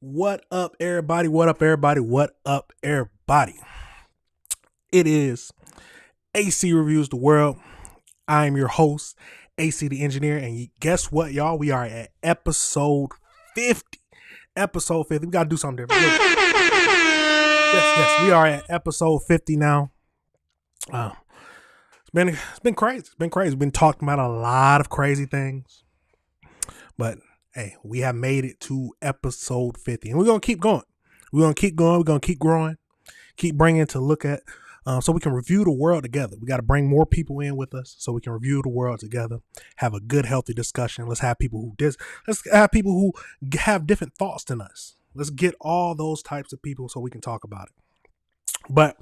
What up, everybody? What up, everybody? What up, everybody? It is AC Reviews the World. I am your host, AC the Engineer, and guess what, y'all? We are at episode 50. Episode 50. We gotta do something different. Yes, we are at episode 50 now. It's been crazy. It's been crazy. We've been talking about a lot of crazy things, but hey, we have made it to episode 50, and we're going to keep going. We're going to keep going. We're going to keep growing, keep bringing to look at, so we can review the world together. We got to bring more people in with us so we can review the world together, have a good, healthy discussion. Let's have people who have different thoughts than us. Let's get all those types of people so we can talk about it. But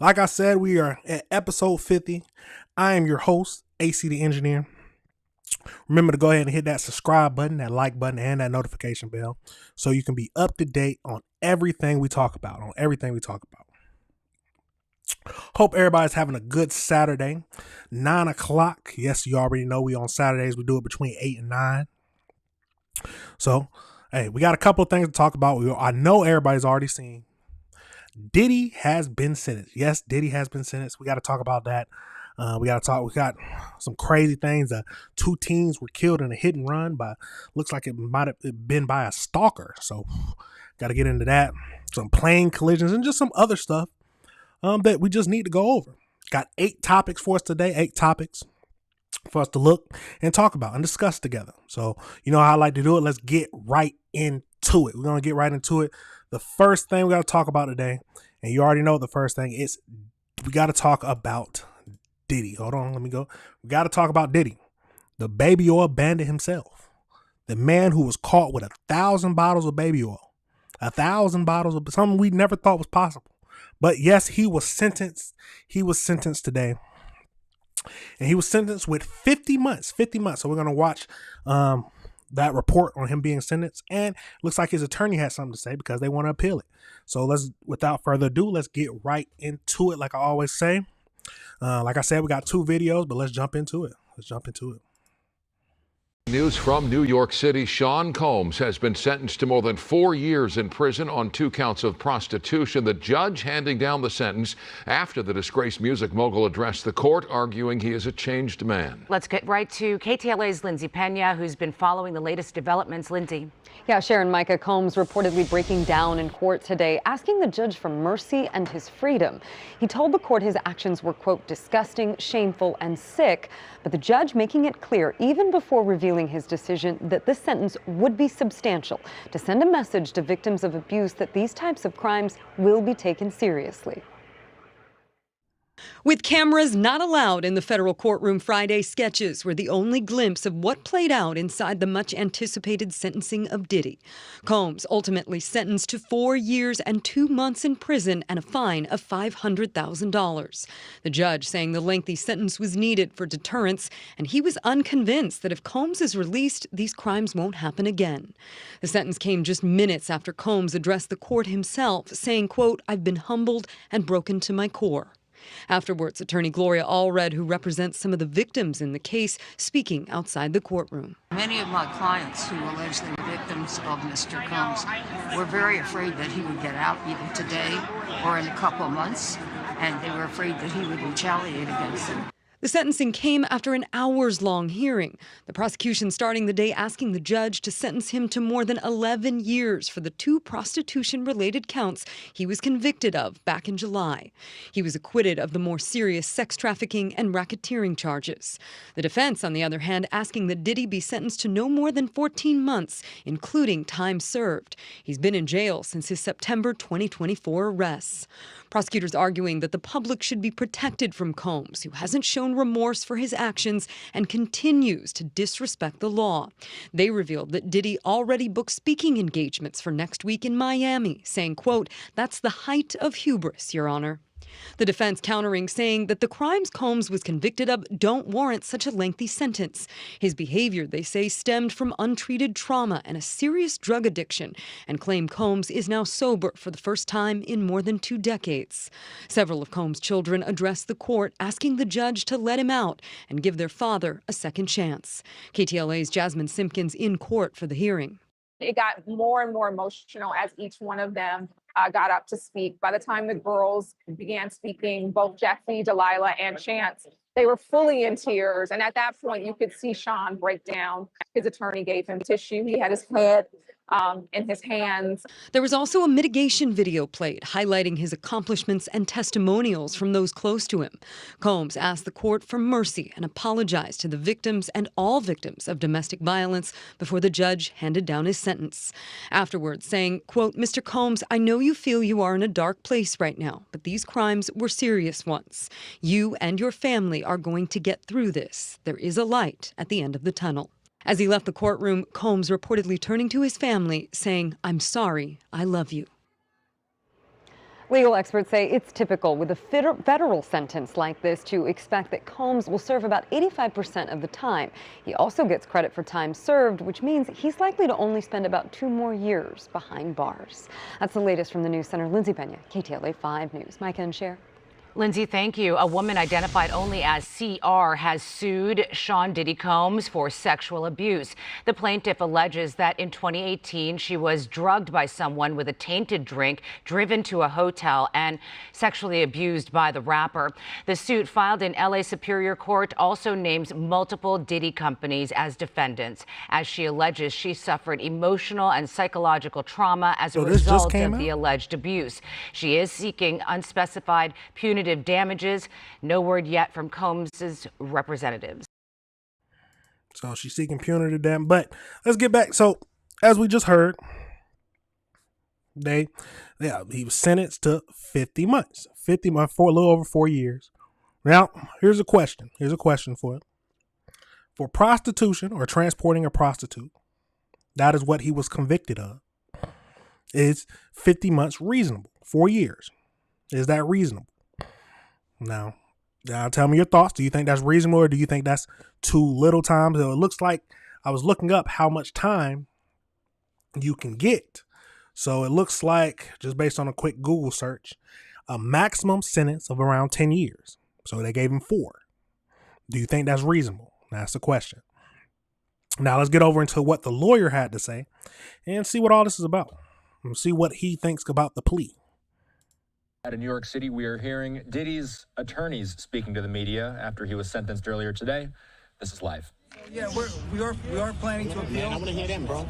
like I said, we are at episode 50. I am your host, AC the Engineer. Remember to go ahead and hit that subscribe button, that like button, and that notification bell so you can be up to date on everything we talk about, Hope everybody's having a good Saturday. 9 o'clock. Yes, you already know we on Saturdays. We do it between 8 and 9. So, hey, we got a couple of things to talk about. I know everybody's already seen. Diddy has been sentenced. Yes, Diddy has been sentenced. We got to talk about that. We got some crazy things. 2 teens were killed in a hit and run looks like it might have been by a stalker. So got to get into that. Some plane collisions and just some other stuff that we just need to go over. Got 8 topics for us today, 8 topics for us to look and talk about and discuss together. So you know how I like to do it. Let's get right into it. We're going to get right into it. The first thing we got to talk about today, and you already know the first thing, is we got to talk about Diddy. Hold on, let me go. We got to talk about Diddy, the baby oil bandit himself, the man who was caught with 1,000 bottles of baby oil, 1,000 bottles of something we never thought was possible. But yes, he was sentenced. He was sentenced today, and he was sentenced with 50 months. 50 months. So we're gonna watch that report on him being sentenced, and looks like his attorney has something to say because they want to appeal it. So without further ado, let's get right into it. Like I always say. Like I said, we got 2 videos, but let's jump into it. News from New York City. Sean Combs has been sentenced to more than 4 years in prison on 2 counts of prostitution. The judge handing down the sentence after the disgraced music mogul addressed the court, arguing he is a changed man. Let's get right to KTLA's Lindsay Pena, who's been following the latest developments. Lindsay. Yeah, Sharon, Micah, Combs reportedly breaking down in court today, asking the judge for mercy and his freedom. He told the court his actions were, quote, disgusting, shameful, and sick, but the judge making it clear, even before revealing his decision, that this sentence would be substantial, to send a message to victims of abuse that these types of crimes will be taken seriously. With cameras not allowed in the federal courtroom, Friday, sketches were the only glimpse of what played out inside the much-anticipated sentencing of Diddy. Combs ultimately sentenced to 4 years and 2 months in prison and a fine of $500,000. The judge saying the lengthy sentence was needed for deterrence, and he was unconvinced that if Combs is released, these crimes won't happen again. The sentence came just minutes after Combs addressed the court himself, saying, quote, "I've been humbled and broken to my core." Afterwards, attorney Gloria Allred, who represents some of the victims in the case, speaking outside the courtroom. Many of my clients who allege they were victims of Mr. Combs were very afraid that he would get out either today or in a couple of months, and they were afraid that he would retaliate against them. The sentencing came after an hours-long hearing, the prosecution starting the day asking the judge to sentence him to more than 11 years for the 2 prostitution-related counts he was convicted of back in July. He was acquitted of the more serious sex trafficking and racketeering charges. The defense, on the other hand, asking that Diddy be sentenced to no more than 14 months, including time served. He's been in jail since his September 2024 arrests. Prosecutors arguing that the public should be protected from Combs, who hasn't shown remorse for his actions and continues to disrespect the law. They revealed that Diddy already booked speaking engagements for next week in Miami, saying, quote, "That's the height of hubris, Your Honor." The defense countering, saying that the crimes Combs was convicted of don't warrant such a lengthy sentence. His behavior, they say, stemmed from untreated trauma and a serious drug addiction, and claim Combs is now sober for the first time in more than 2 decades. Several of Combs' children addressed the court, asking the judge to let him out and give their father a second chance. KTLA's Jasmine Simpkins in court for the hearing. It got more and more emotional as each one of them got up to speak. By the time the girls began speaking, both Jesse, Delilah, and Chance, they were fully in tears. And at that point, you could see Sean break down. His attorney gave him tissue. He had his head in his hands. There was also a mitigation video played highlighting his accomplishments and testimonials from those close to him. Combs asked the court for mercy and apologized to the victims and all victims of domestic violence before the judge handed down his sentence. Afterwards, saying, quote, "Mr. Combs, I know you feel you are in a dark place right now, but these crimes were serious ones. You and your family are going to get through this. There is a light at the end of the tunnel." As he left the courtroom, Combs reportedly turning to his family, saying, "I'm sorry, I love you." Legal experts say it's typical with a federal sentence like this to expect that Combs will serve about 85% of the time. He also gets credit for time served, which means he's likely to only spend about 2 more years behind bars. That's the latest from the News Center. Lindsay Pena, KTLA 5 News. Micah and Cher. Lindsay, thank you. A woman identified only as CR has sued Sean Diddy Combs for sexual abuse. The plaintiff alleges that in 2018, she was drugged by someone with a tainted drink, driven to a hotel, and sexually abused by the rapper. The suit filed in LA Superior Court also names multiple Diddy companies as defendants, as she alleges she suffered emotional and psychological trauma as a result of the alleged abuse. She is seeking unspecified punitive damages. No word yet from Combs's representatives. So she's seeking punitive damage. But let's get back. So as we just heard, he was sentenced to 50 months. 50 months for a little over 4 years. Now, here's a question. Here's a question for it. For prostitution or transporting a prostitute, that is what he was convicted of. Is 50 months reasonable? 4 years. Is that reasonable? Now, tell me your thoughts. Do you think that's reasonable, or do you think that's too little time? So it looks like I was looking up how much time you can get. So it looks like, just based on a quick Google search, a maximum sentence of around 10 years. So they gave him 4. Do you think that's reasonable? That's the question. Now let's get over into what the lawyer had to say and see what all this is about. And see what he thinks about the plea. In New York City, we are hearing Diddy's attorneys speaking to the media after he was sentenced earlier today. This is live. Yeah, we are planning to appeal. I want to hear them, bro.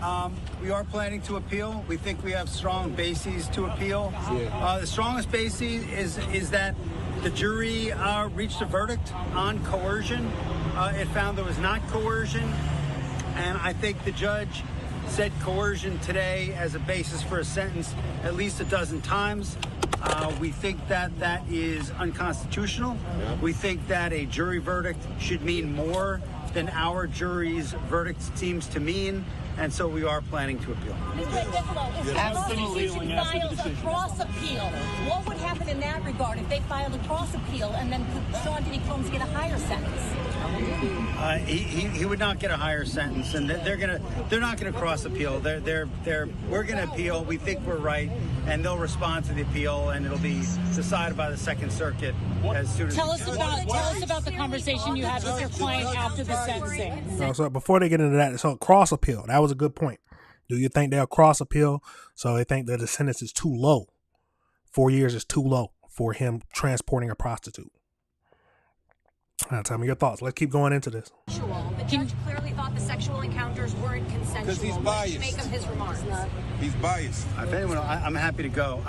We are planning to appeal. We think we have strong bases to appeal. The strongest basis is that the jury reached a verdict on coercion. It found there was not coercion, and I think the judge said coercion today as a basis for a sentence at least a dozen times. We think that is unconstitutional. Yeah. We think that a jury verdict should mean more than our jury's verdict seems to mean, and so we are planning to appeal. Absolutely. Files a cross appeal. What would happen in that regard if they filed a cross appeal and then Sean Diddy Combs get a higher sentence? He would not get a higher sentence, and they're not gonna cross appeal. We're gonna appeal. We think we're right, and they'll respond to the appeal, and it'll be decided by the Second Circuit as soon as. Tell us about the conversation you had with your client after the sentencing. So before they get into that, so cross appeal. That was a good point. Do you think they'll cross appeal? So they think that the sentence is too low. 4 years is too low for him transporting a prostitute. Now, tell me your thoughts. Let's keep going into this. The judge clearly thought the sexual encounters weren't consensual. Because he's biased. Make of his remarks. He's biased. If anyone, I'm happy to go.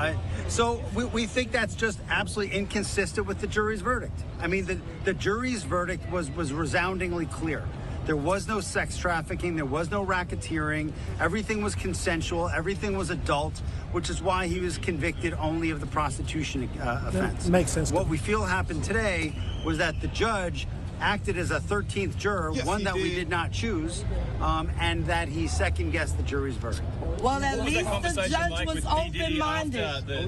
So we think that's just absolutely inconsistent with the jury's verdict. I mean, the jury's verdict was resoundingly clear. There was no sex trafficking. There was no racketeering. Everything was consensual. Everything was adult, which is why he was convicted only of the prostitution offense. That makes sense. What we feel happened today was that the judge acted as a 13th juror, one that we did not choose, and that he second-guessed the jury's verdict. Well, at least the judge was open-minded.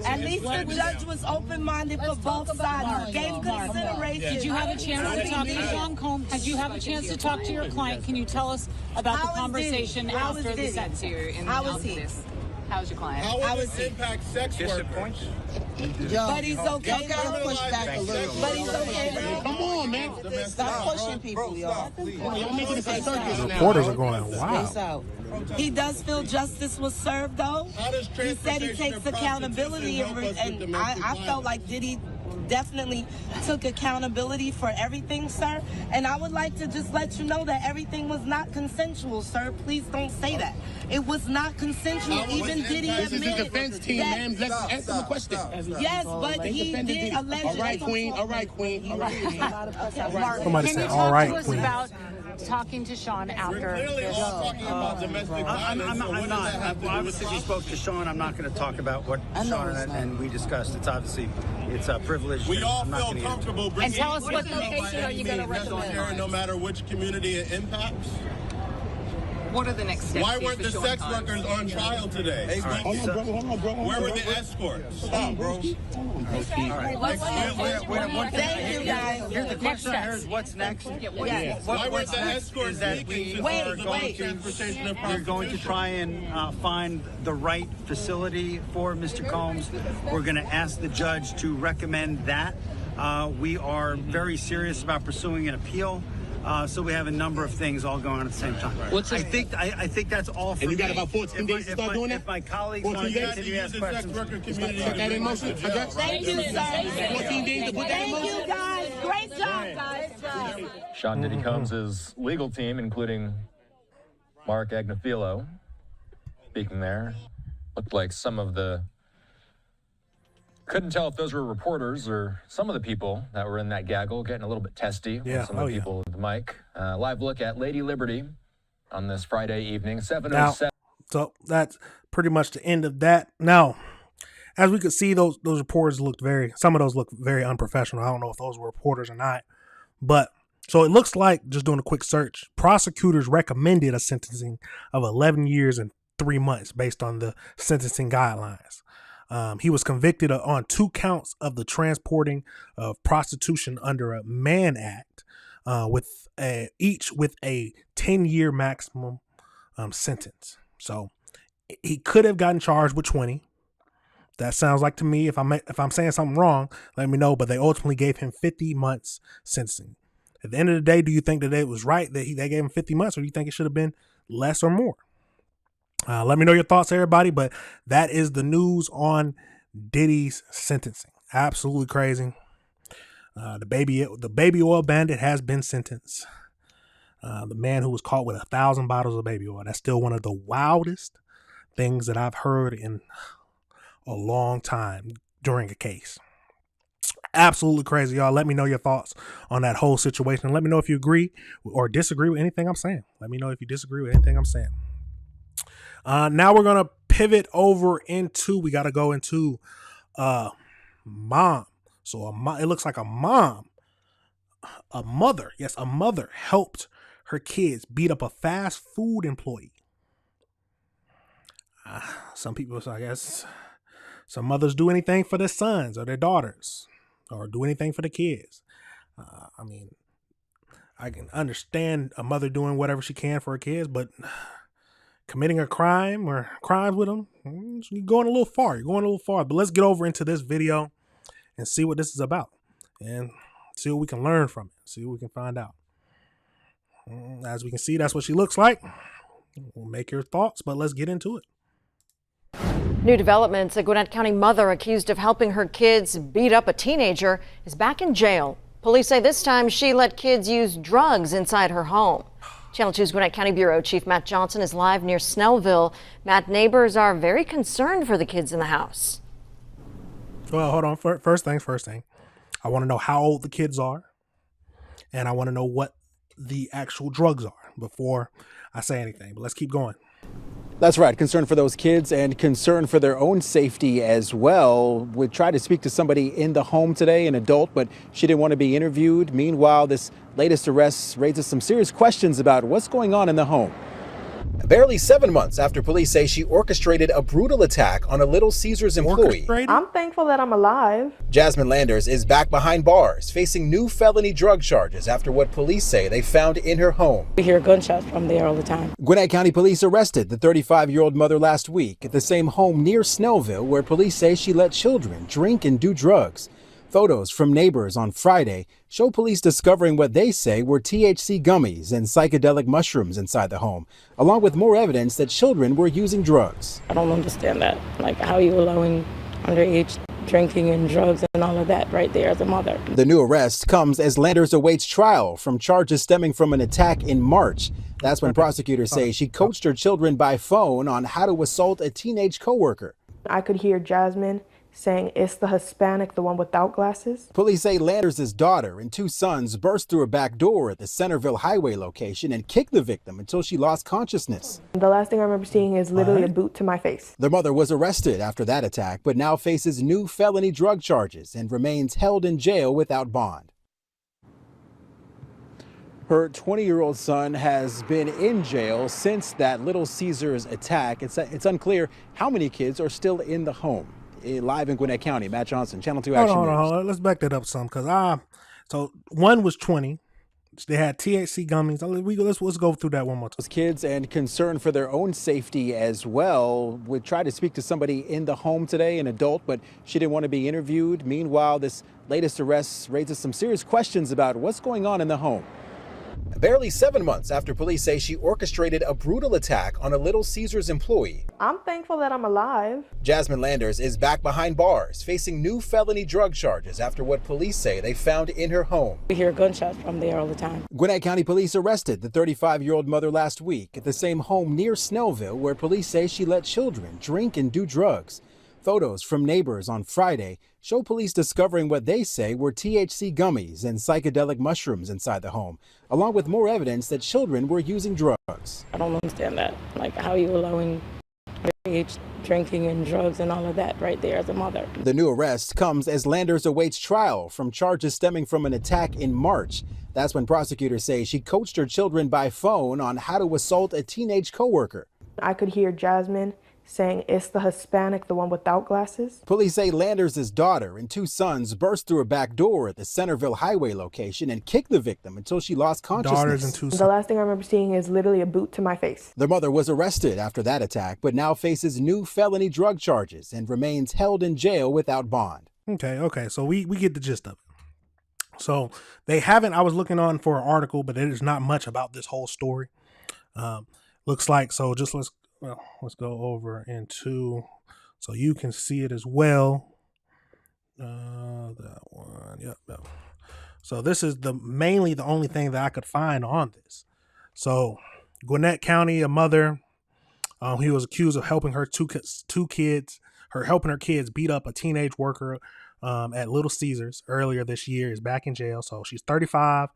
At least the judge was open-minded for both sides. He gave consideration. Did you have a chance to talk to Sean Combs? Did you have a chance to talk to your client? Can you tell us about the conversation after the sentence? How was he? How's your client? How will this impact sex workers? But he's okay to push back a little. But he's okay to come on, man. Stop pushing people, y'all. Y'all making this a circus now. Reporters are going, wow. He does feel justice was served, though. He said he takes accountability, and I felt like Diddy definitely took accountability for everything, sir. And I would like to just let you know that everything was not consensual, sir. Please don't say that. It was not consensual. Even Diddy admitted. This is the defense team, ma'am. Let's ask them a question. Yes, but he did allegedly. All right, Queen. All right, Queen. All right, Queen. Somebody Can you said, talk all right, to us Queen. about talking to Sean after We're clearly this? all talking about domestic violence. I'm not. Obviously, we spoke to Sean. I'm not going to talk about what Sean and we discussed. It's a privilege. We all feel comfortable bringing. And tell us what location are you going to recommend? No matter which community it impacts. What are the next steps? Why weren't the sex workers on trial today? Hold on, bro. Where were the escorts? Stop, bro. Thank you, guys. Here's the question. Here's what's next. Why weren't the escorts speaking? We're going to try and find the right facility for Mr. Combs. We're going to ask the judge to recommend that. We are very serious about pursuing an appeal. So we have a number of things all going on at the same time. I think that's all for me. And you got about 14 days to start doing that? If my colleagues want to continue to ask questions. Put that in motion. Thank you, sir. 14 days to put that in motion. Thank you, guys. Great job, guys. Sean Diddy Combs' legal team, including Mark Agnafilo, speaking there, looked like some of the... Couldn't tell if those were reporters or some of the people that were in that gaggle, getting a little bit testy with some of the people with the mic. Live look at Lady Liberty on this Friday evening, 7:07. So that's pretty much the end of that. Now, as we could see, those reporters looked some of those looked very unprofessional. I don't know if those were reporters or not. But so it looks like, just doing a quick search, prosecutors recommended a sentencing of 11 years and 3 months based on the sentencing guidelines. He was convicted on 2 counts of the transporting of prostitution under a Mann Act, each with a 10-year maximum sentence. So he could have gotten charged with 20. That sounds like to me. If I'm saying something wrong, let me know. But they ultimately gave him 50 months sentencing. At the end of the day, do you think that it was right that they gave him 50 months, or do you think it should have been less or more? Let me know your thoughts, everybody. But that is the news on Diddy's sentencing. Absolutely crazy. The baby oil bandit has been sentenced. The man who was caught with 1,000 bottles of baby oil. That's still one of the wildest things that I've heard in a long time during a case. Absolutely crazy, y'all. Let me know your thoughts on that whole situation. Let me know if you agree or disagree with anything I'm saying. Let me know if you disagree with anything I'm saying. Now we're going to pivot over into, we got to go into mom. So it looks like a mother helped her kids beat up a fast food employee. Some people, I guess, some mothers do anything for their sons or their daughters, or do anything for the kids. I mean, I can understand a mother doing whatever she can for her kids, but committing a crime or crimes with them, you're going a little far. But let's get over into this video and see what this is about, and see what we can learn from it. See what we can find out. As we can see, that's what she looks like. We'll make your thoughts, but let's get into it. New developments: a Gwinnett County mother accused of helping her kids beat up a teenager is back in jail. Police say this time she let kids use drugs inside her home. Channel 2's Gwinnett County Bureau Chief Matt Johnson is live near Snellville. Matt, neighbors are very concerned for the kids in the house. Well, hold on. First thing. I want to know how old the kids are, and I want to know what the actual drugs are before I say anything. But let's keep going. That's right. Concern for those kids and concern for their own safety as well. We tried to speak to somebody in the home today, an adult, but she didn't want to be interviewed. Meanwhile, this latest arrest raises some serious questions about what's going on in the home. Barely 7 months after police say she orchestrated a brutal attack on a Little Caesars employee. I'm thankful that I'm alive. Jasmine Landers is back behind bars, facing new felony drug charges after what police say they found in her home. We hear gunshots from there all the time. Gwinnett County Police arrested the 35-year-old mother last week at the same home near Snellville where police say she let children drink and do drugs. Photos from neighbors on Friday show police discovering what they say were THC gummies and psychedelic mushrooms inside the home, along with more evidence that children were using drugs. I don't understand that. Like, how are you allowing underage drinking and drugs and all of that right there as a mother? The new arrest comes as Landers awaits trial from charges stemming from an attack in March. That's when prosecutors say she coached her children by phone on how to assault a teenage coworker. I could hear Jasmine saying, "It's the Hispanic, the one without glasses." Police say Landers' daughter and 2 sons burst through a back door at the Centerville Highway location and kicked the victim until she lost consciousness. The last thing I remember seeing is literally a boot to my face. The mother was arrested after that attack, but now faces new felony drug charges and remains held in jail without bond. Her 20-year-old son has been in jail since that Little Caesars attack. It's unclear how many kids are still in the home. Live in Gwinnett County, Matt Johnson, Channel 2 Action News. Hold on. Let's back that up some, because so one was 20. They had THC gummies. Let's go through that one more time. Those kids and concern for their own safety as well. We tried to speak to somebody in the home today, an adult, but she didn't want to be interviewed. Meanwhile, this latest arrest raises some serious questions about what's going on in the home. Barely 7 months after police say she orchestrated a brutal attack on a Little Caesars employee. I'm thankful that I'm alive. Jasmine Landers is back behind bars, facing new felony drug charges after what police say they found in her home. We hear gunshots from there all the time. Gwinnett County Police arrested the 35-year-old mother last week at the same home near Snellville where police say she let children drink and do drugs. Photos from neighbors on Friday show police discovering what they say were THC gummies and psychedelic mushrooms inside the home, along with more evidence that children were using drugs. I don't understand that. Like, how are you allowing underage drinking and drugs and all of that right there as a mother? The new arrest comes as Landers awaits trial from charges stemming from an attack in March. That's when prosecutors say she coached her children by phone on how to assault a teenage coworker. I could hear Jasmine saying, "It's the Hispanic, the one without glasses." Police say Landers' daughter and 2 sons burst through a back door at the Centerville Highway location and kicked the victim until she lost consciousness. The last thing I remember seeing is literally a boot to my face. The mother was arrested after that attack, but now faces new felony drug charges and remains held in jail without bond. Okay, so we get the gist of it. So they haven't, I was looking on for an article, but there's not much about this whole story. Looks like, so just let's go over into, so you can see it as well. That one, yep. So this is mainly the only thing that I could find on this. So Gwinnett County, a mother, he was accused of helping her helping her kids beat up a teenage worker at Little Caesars earlier this year, is back in jail. So she's 35.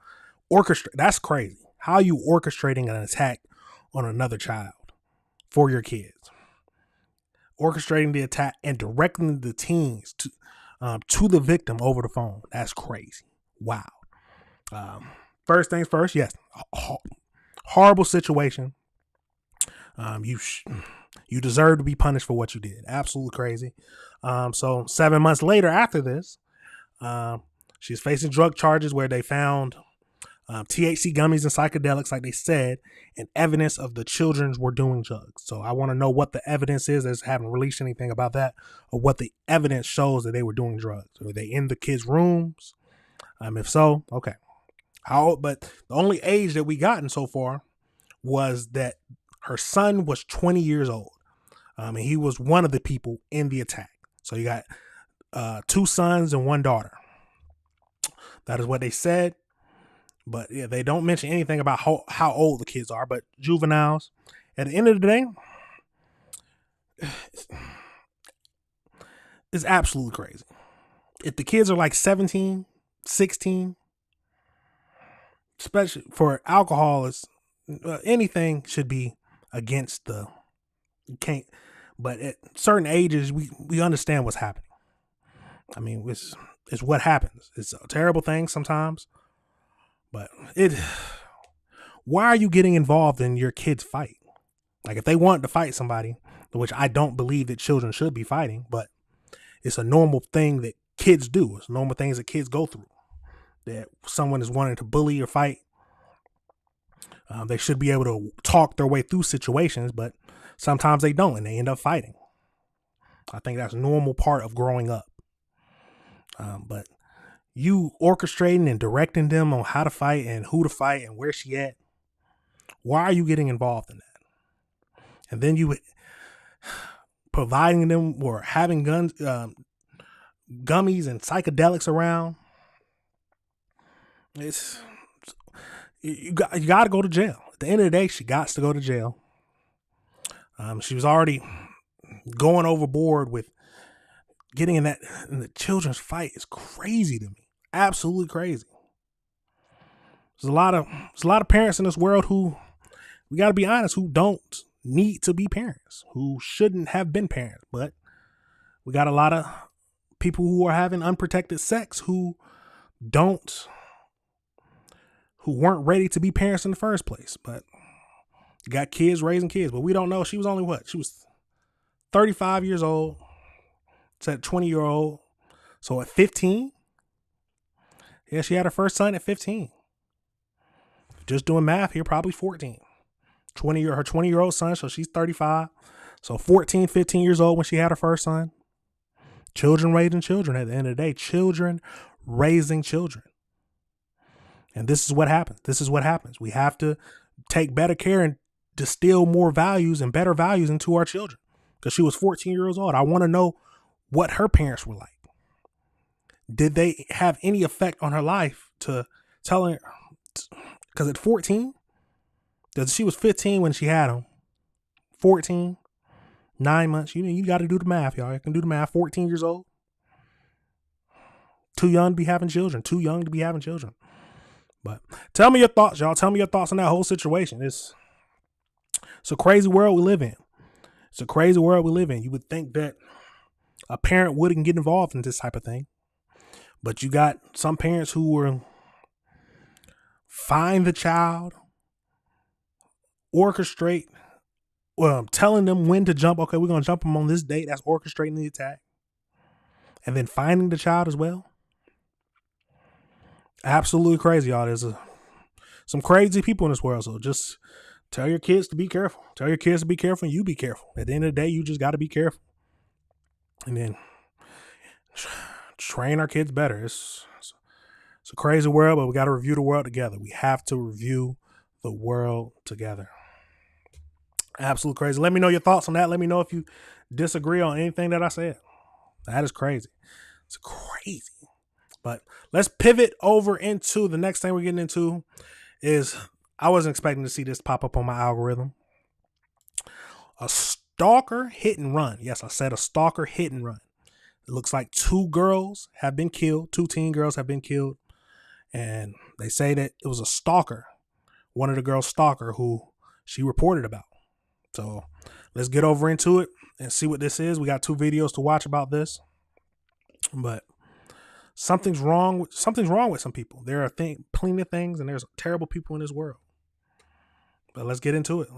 That's crazy. How are you orchestrating an attack on another child for your kids? Orchestrating the attack and directing the teens to the victim over the phone. That's crazy. Wow. First things first, yes. Horrible situation. You deserve to be punished for what you did. Absolutely crazy. So 7 months later after this, she's facing drug charges where they found THC gummies and psychedelics, like they said, and evidence of the children were doing drugs. So I want to know what the evidence is. They haven't released anything about that, or what the evidence shows that they were doing drugs. Were they in the kids' rooms? If so, okay. But the only age that we gotten so far was that her son was 20 years old. And he was one of the people in the attack. So you got 2 sons and 1 daughter. That is what they said. But yeah, they don't mention anything about how old the kids are. But juveniles, at the end of the day, it's absolutely crazy. If the kids are like 17, 16, especially for alcohol, anything should be against the, you can't, but at certain ages, we understand what's happening. I mean, it's what happens. It's a terrible thing sometimes, but why are you getting involved in your kid's fight? Like if they want to fight somebody, which I don't believe that children should be fighting, but it's a normal thing that kids do. It's normal things that kids go through. That someone is wanting to bully or fight. They should be able to talk their way through situations, but sometimes they don't and they end up fighting. I think that's a normal part of growing up. But you orchestrating and directing them on how to fight and who to fight and where she at, why are you getting involved in that? And then you providing them or having guns, gummies and psychedelics around. You got to go to jail. At the end of the day, she got to go to jail. She was already going overboard with getting in the children's fight. Is crazy to me. Absolutely crazy. There's a lot of parents in this world who, we got to be honest, who don't need to be parents, who shouldn't have been parents. But we got a lot of people who are having unprotected sex who weren't ready to be parents in the first place. But you got kids raising kids. But we don't know. She was only what? She was 35 years old. It's at 20-year-old. So at 15, yeah, she had her first son at 15. Just doing math here, probably 14. Her 20-year-old son, so she's 35. So 14, 15 years old when she had her first son. Children raising children at the end of the day. Children raising children. And this is what happens. This is what happens. We have to take better care and distill more values and better values into our children. Because she was 14 years old. I want to know what her parents were like. Did they have any effect on her life to tell her? Because at 14, she was 15 when she had him. 14, 9 months. You got to do the math, y'all. You can do the math. 14 years old. Too young to be having children. Too young to be having children. But tell me your thoughts, y'all. Tell me your thoughts on that whole situation. It's a crazy world we live in. It's a crazy world we live in. You would think that a parent wouldn't get involved in this type of thing. But you got some parents who will find the child, orchestrate, telling them when to jump. Okay, we're going to jump them on this date. That's orchestrating the attack. And then finding the child as well. Absolutely crazy, y'all. There's some crazy people in this world. So just tell your kids to be careful. Tell your kids to be careful and you be careful. At the end of the day, you just got to be careful. And then train our kids better. It's a crazy world, but we got to review the world together. We have to review the world together. Absolutely crazy. Let me know your thoughts on that. Let me know if you disagree on anything that I said. That is crazy. It's crazy. But let's pivot over into the next thing we're getting into is, I wasn't expecting to see this pop up on my algorithm. A stalker hit and run. Yes, I said a stalker hit and run. It looks like 2 girls have been killed. 2 teen girls have been killed. And they say that it was a stalker. One of the girls' stalker who she reported about. So let's get over into it and see what this is. We got 2 videos to watch about this. But something's wrong with some people. There are plenty of things, and there's terrible people in this world. But let's get into it.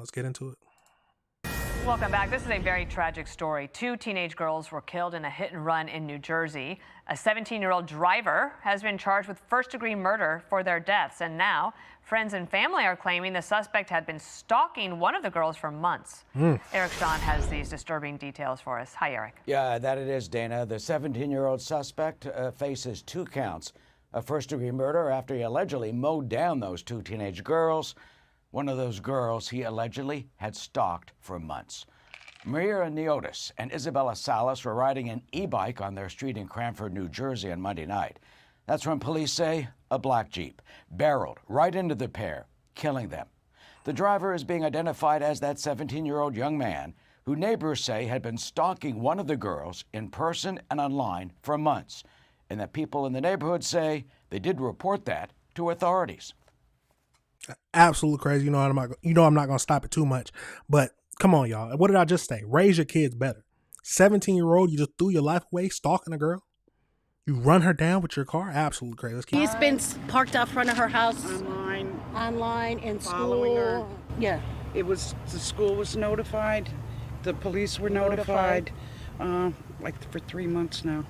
Welcome back. This is a very tragic story. 2 teenage girls were killed in a hit and run in New Jersey. A 17-year-old driver has been charged with first-degree murder for their deaths. And now friends and family are claiming the suspect had been stalking one of the girls for months. Eric Shawn has these disturbing details for us. Hi, Eric. Yeah, that it is, Dana. The 17-year-old suspect faces 2 counts of first-degree murder after he allegedly mowed down those 2 teenage girls. One of those girls he allegedly had stalked for months. Maria Neotis and Isabella Salas were riding an e-bike on their street in Cranford, New Jersey on Monday night. That's when police say a black Jeep barreled right into the pair, killing them. The driver is being identified as that 17-year-old young man who neighbors say had been stalking one of the girls in person and online for months, and that people in the neighborhood say they did report that to authorities. Absolutely crazy. I'm not going to stop it too much, but come on, y'all. What did I just say? Raise your kids better. 17-year-old, you just threw your life away stalking a girl. You run her down with your car. Absolutely crazy. Let's keep He's been parked out front of her house. Online, in school. Her. Yeah. The school was notified, the police were notified, like for 3 months now.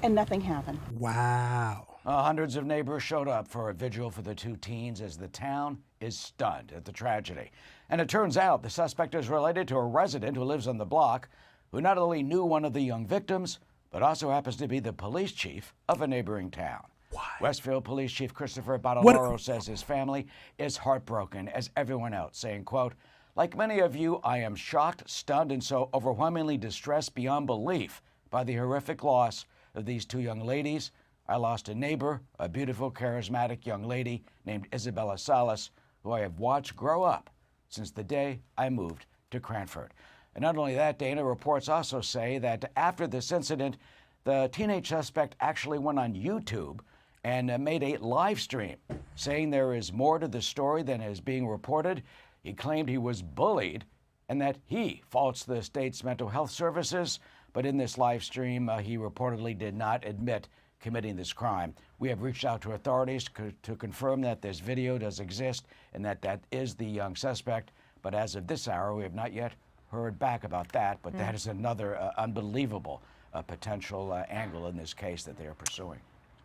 And nothing happened. Wow. Hundreds of neighbors showed up for a vigil for the two teens as the town is stunned at the tragedy. And it turns out the suspect is related to a resident who lives on the block who not only knew one of the young victims, but also happens to be the police chief of a neighboring town. Why? Westfield Police Chief Christopher Badaloro says his family is heartbroken as everyone else, saying, quote, "Like many of you, I am shocked, stunned, and so overwhelmingly distressed beyond belief by the horrific loss of these two young ladies. I lost a neighbor, a beautiful, charismatic young lady named Isabella Salas, who I have watched grow up since the day I moved to Cranford." And not only that, Dana, reports also say that after this incident, the teenage suspect actually went on YouTube and made a live stream saying there is more to the story than is being reported. He claimed he was bullied and that he faults the state's mental health services. But in this live stream, he reportedly did not admit committing this crime. We have reached out to authorities to confirm that this video does exist and that that is the young suspect. But as of this hour, we have not yet heard back about that. But that is another unbelievable potential angle in this case that they are pursuing.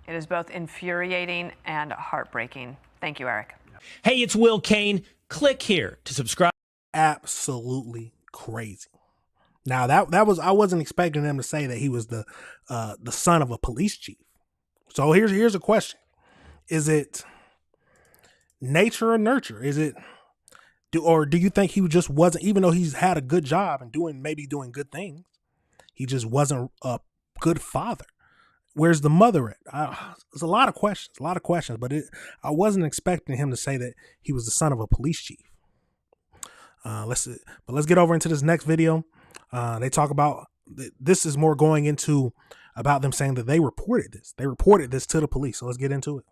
It is both infuriating and heartbreaking. Thank you, Eric. Hey, it's Will Kane. Click here to subscribe. Absolutely crazy. Now that was, I wasn't expecting them to say that he was the son of a police chief. So here's a question: is it nature or nurture? Is it do you think he just wasn't, even though he's had a good job and maybe doing good things, he just wasn't a good father? Where's the mother at? There's a lot of questions, but I wasn't expecting him to say that he was the son of a police chief. Let's get over into this next video. They talk about, this is more going into about them saying that they reported this. They reported this to the police. So let's get into it.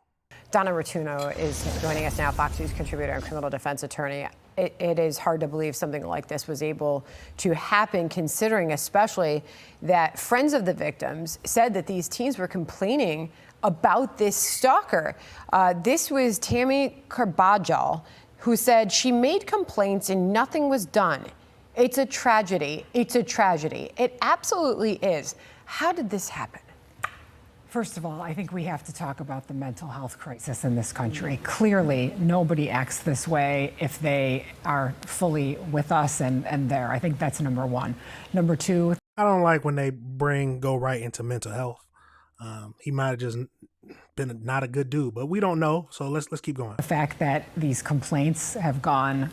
Donna Rotuno is joining us now, Fox News contributor and criminal defense attorney. It is hard to believe something like this was able to happen, considering especially that friends of the victims said that these teens were complaining about this stalker. This was Tammy Carbajal, who said she made complaints and nothing was done. It's a tragedy. It's a tragedy. It absolutely is. How did this happen? First of all, I think we have to talk about the mental health crisis in this country. Clearly, nobody acts this way if they are fully with us and there. I think that's number one. Number two, I don't like when they go right into mental health. He might have just been not a good dude, but we don't know. So let's keep going. The fact that these complaints have gone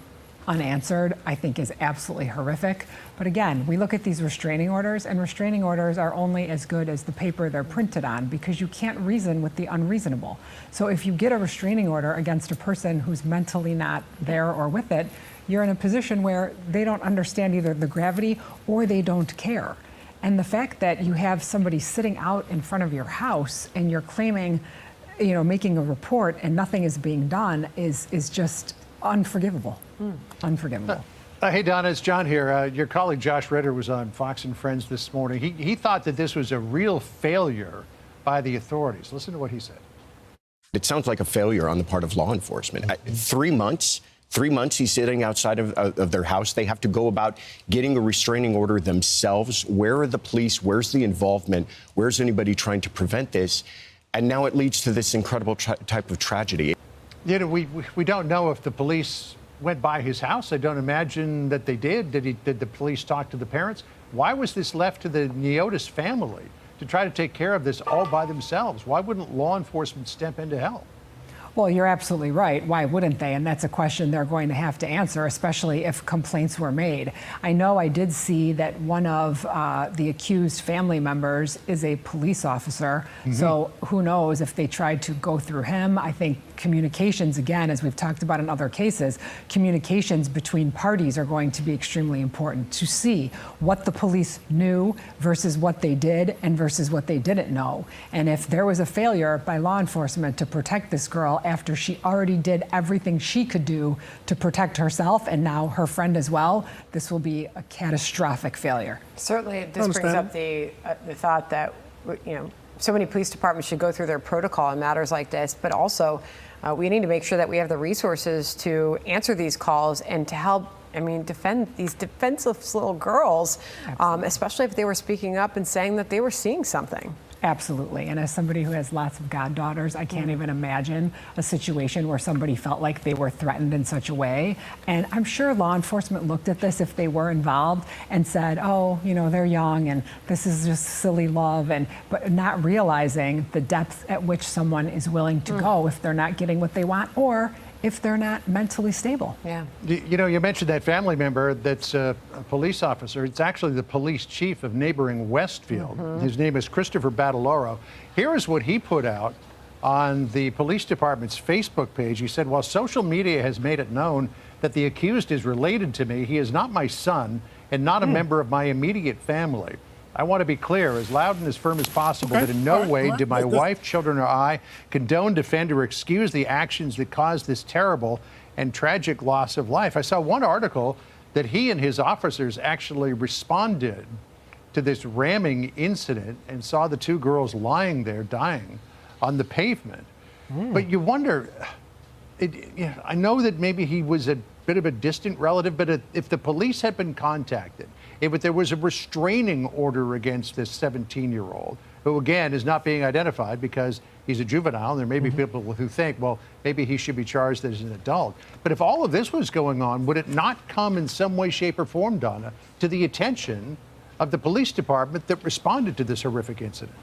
unanswered, I think, is absolutely horrific. But again, we look at these restraining orders, and restraining orders are only as good as the paper they're printed on, because you can't reason with the unreasonable. So if you get a restraining order against a person who's mentally not there or with it, you're in a position where they don't understand either the gravity or they don't care. And the fact that you have somebody sitting out in front of your house and you're claiming, making a report and nothing is being done is just unforgivable. Unforgivable. Hey, Donna, it's John here. Your colleague Josh Ritter was on Fox and Friends this morning. He thought that this was a real failure by the authorities. Listen to what he said. It sounds like a failure on the part of law enforcement. 3 months. 3 months he's sitting outside of their house. They have to go about getting a restraining order themselves. Where are the police? Where's the involvement? Where's anybody trying to prevent this? And now it leads to this incredible type of tragedy. We don't know if the police went by his house. I don't imagine that they did. Did the police talk to the parents? Why was this left to the Neotis family to try to take care of this all by themselves? Why wouldn't law enforcement step in to help? Well, you're absolutely right. Why wouldn't they? And that's a question they're going to have to answer, especially if complaints were made. I know I did see that one of the accused family members is a police officer. Mm-hmm. So who knows if they tried to go through him. I think communications, again, as we've talked about in other cases, communications between parties are going to be extremely important to see what the police knew versus what they did and versus what they didn't know. And if there was a failure by law enforcement to protect this girl after she already did everything she could do to protect herself and now her friend as well, this will be a catastrophic failure. Certainly, this brings up the thought that, so many police departments should go through their protocol in matters like this, but also we need to make sure that we have the resources to answer these calls and to help, defend these defenseless little girls, especially if they were speaking up and saying that they were seeing something. Absolutely. And as somebody who has lots of goddaughters, I can't even imagine a situation where somebody felt like they were threatened in such a way. And I'm sure law enforcement looked at this if they were involved and said, oh, they're young and this is just silly love, but not realizing the depth at which someone is willing to go if they're not getting what they want or if they're not mentally stable. Yeah. You mentioned that family member that's a police officer. It's actually the police chief of neighboring Westfield. His name is Christopher Bataloro. Here is what he put out on the police department's Facebook page. He said, while social media has made it known that the accused is related to me, he is not my son and not a member of my immediate family. I want to be clear, as loud and as firm as possible, that in no way do my wife, children, or I condone, defend, or excuse the actions that caused this terrible and tragic loss of life. I saw one article that he and his officers actually responded to this ramming incident and saw the two girls lying there dying on the pavement. But you wonder, I know that maybe he was a bit of a distant relative, but if the police had been contacted, if there was a restraining order against this 17-year-old, who again is not being identified because he's a juvenile, and there may be people who think, well, maybe he should be charged as an adult. But if all of this was going on, would it not come in some way, shape, or form, Donna, to the attention of the police department that responded to this horrific incident?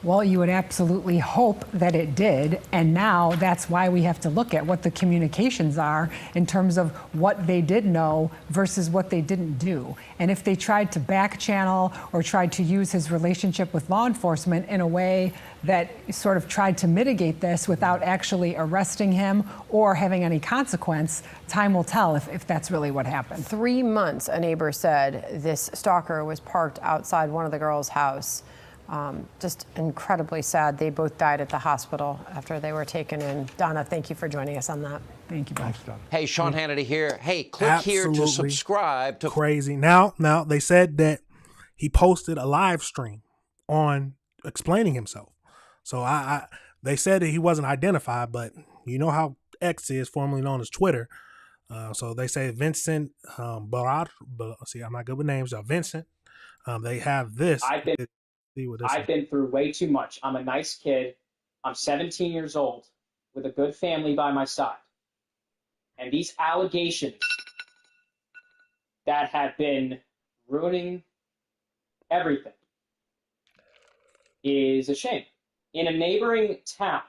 Well, you would absolutely hope that it did. And now that's why we have to look at what the communications are in terms of what they did know versus what they didn't do. And if they tried to back channel or tried to use his relationship with law enforcement in a way that sort of tried to mitigate this without actually arresting him or having any consequence, time will tell if that's really what happened. 3 months, a neighbor said, this stalker was parked outside one of the girls' house. Just incredibly sad. They both died at the hospital after they were taken in. Donna, thank you for joining us on that. Thank you, Thanks, Donna. Hey, Sean Hannity here. Hey, click here to subscribe to Crazy. Now they said that he posted a live stream on explaining himself. So they said that he wasn't identified, but you know how X is, formerly known as Twitter. So they say Vincent Barad. See, I'm not good with names. Vincent. They have this. I've been through way too much. I'm a nice kid. I'm 17 years old with a good family by my side. And these allegations that have been ruining everything is a shame. In a neighboring town,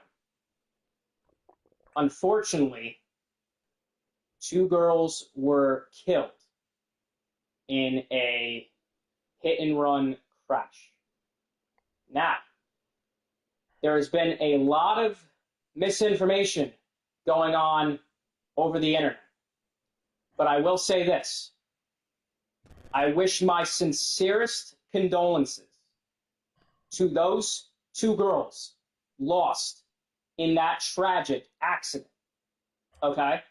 unfortunately, 2 girls were killed in a hit-and-run crash. Now, there has been a lot of misinformation going on over the internet. But I will say this. I wish my sincerest condolences to those 2 girls lost in that tragic accident. Okay?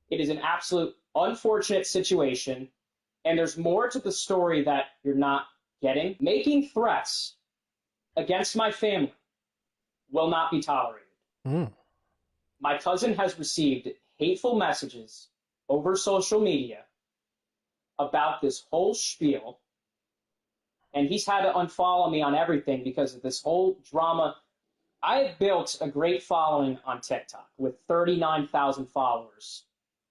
It is an absolute unfortunate situation, and there's more to the story that you're not getting. Making threats against my family will not be tolerated. My cousin has received hateful messages over social media about this whole spiel, and he's had to unfollow me on everything because of this whole drama. I have built a great following on TikTok with 39,000 followers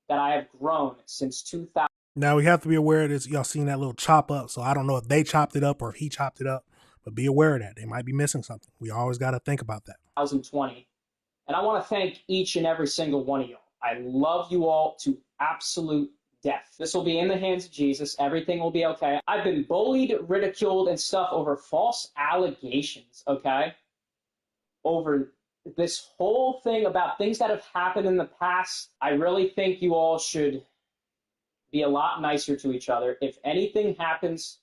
that I have grown since 2000. Now, we have to be aware of this. Y'all seen that little chop up. So I don't know if they chopped it up or if he chopped it up, but be aware of that. They might be missing something. We always got to think about that. 2020. And I want to thank each and every single one of y'all. I love you all to absolute death. This will be in the hands of Jesus. Everything will be okay. I've been bullied, ridiculed, and stuff over false allegations, okay? Over this whole thing about things that have happened in the past. I really think you all should be a lot nicer to each other. If anything happens,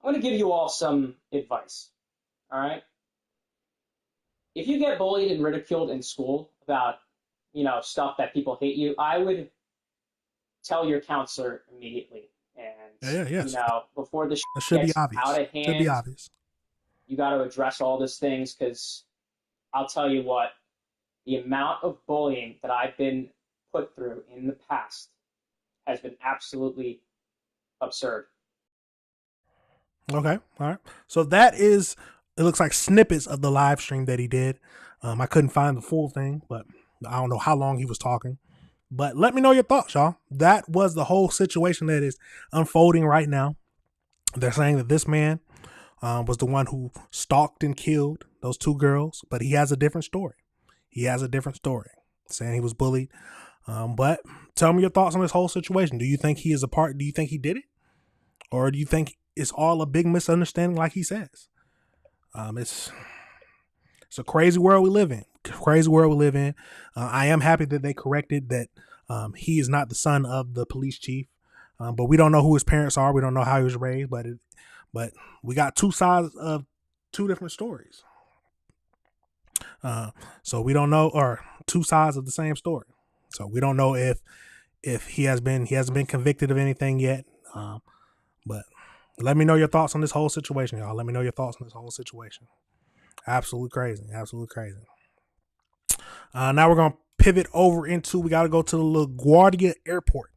I'm going to give you all some advice, all right? If you get bullied and ridiculed in school about, stuff that people hate you, I would tell your counselor immediately. And, before this should be gets obvious. out of hand. Should be obvious. You got to address all these things, because I'll tell you what, the amount of bullying that I've been put through in the past has been absolutely absurd. Okay, all right. So that is, it looks like snippets of the live stream that he did. I couldn't find the full thing, but I don't know how long he was talking. But let me know your thoughts, y'all. That was the whole situation that is unfolding right now. They're saying that this man was the one who stalked and killed those two girls, but he has a different story. He has a different story, saying he was bullied. But tell me your thoughts on this whole situation. Do you think he is a part? Do you think he did it? Or do you think it's all a big misunderstanding like he says? It's a crazy world we live in. Crazy world we live in. I am happy that they corrected that he is not the son of the police chief. But we don't know who his parents are. We don't know how he was raised. But we got two sides of two different stories. So we don't know, or two sides of the same story. So we don't know if he hasn't been convicted of anything yet. But let me know your thoughts on this whole situation, y'all. Let me know your thoughts on this whole situation. Absolutely crazy. Absolutely crazy. Now we're going to pivot over into, we got to go to the LaGuardia Airport.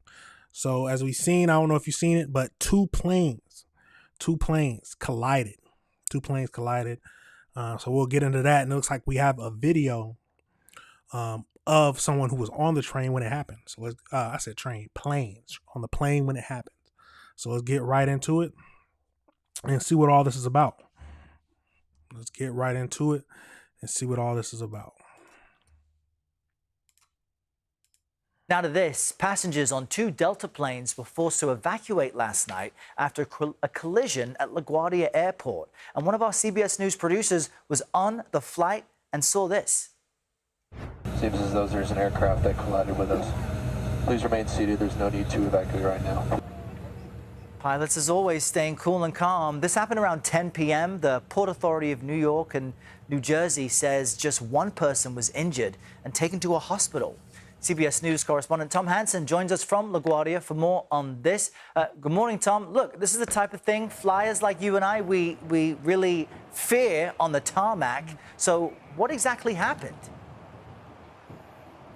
So as we've seen, I don't know if you've seen it, but two planes collided. So we'll get into that. And it looks like we have a video of someone who was on the train when it happened. So let's, I said train, planes, on the plane when it happened. So let's get right into it and see what all this is about. Let's get right into it and see what all this is about. Now to this, passengers on two Delta planes were forced to evacuate last night after a collision at LaGuardia Airport. And one of our CBS News producers was on the flight and saw this. Seems as though there's an aircraft that collided with us. Please remain seated. There's no need to evacuate right now. Pilots, as always, staying cool and calm. This happened around 10 p.m. The Port Authority of New York and New Jersey says just one person was injured and taken to a hospital. CBS News correspondent Tom Hansen joins us from LaGuardia for more on this. Good morning, Tom. Look, this is the type of thing flyers like you and I, we really fear on the tarmac. So what exactly happened?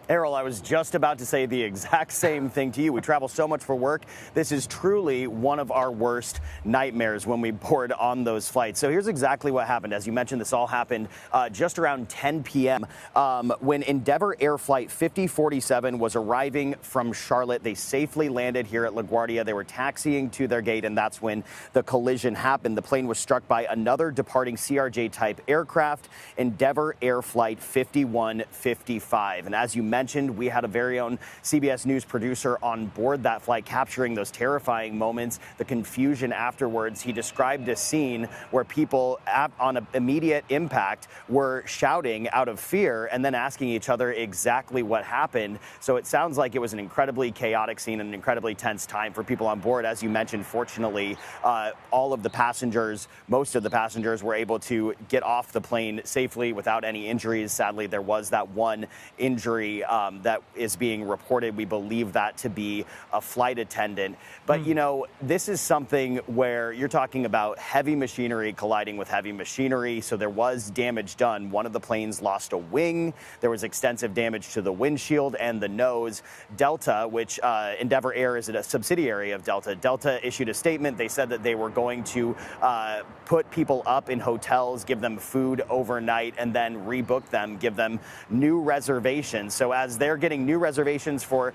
Errol, I was just about to say the exact same thing to you. We travel so much for work. This is truly one of our worst nightmares when we board on those flights. So here's exactly what happened. As you mentioned, this all happened just around 10 p.m. When Endeavor Air Flight 5047 was arriving from Charlotte. They safely landed here at LaGuardia. They were taxiing to their gate, and that's when the collision happened. The plane was struck by another departing CRJ-type aircraft, Endeavor Air Flight 5155. And as you mentioned, we had a very own CBS News producer on board that flight capturing those terrifying moments, the confusion afterwards. He described a scene where people on an immediate impact were shouting out of fear and then asking each other exactly what happened. So it sounds like it was an incredibly chaotic scene and an incredibly tense time for people on board. As you mentioned, fortunately, all of the passengers, most of the passengers were able to get off the plane safely without any injuries. Sadly, there was that one injury that is being reported. We believe that to be a flight attendant. But, you know, this is something where you're talking about heavy machinery colliding with heavy machinery. So there was damage done. One of the planes lost a wing. There was extensive damage to the windshield and the nose. Delta, which Endeavor Air is a subsidiary of Delta. Delta issued a statement. They said that they were going to put people up in hotels, give them food overnight, and then rebook them, give them new reservations. So as they're getting new reservations for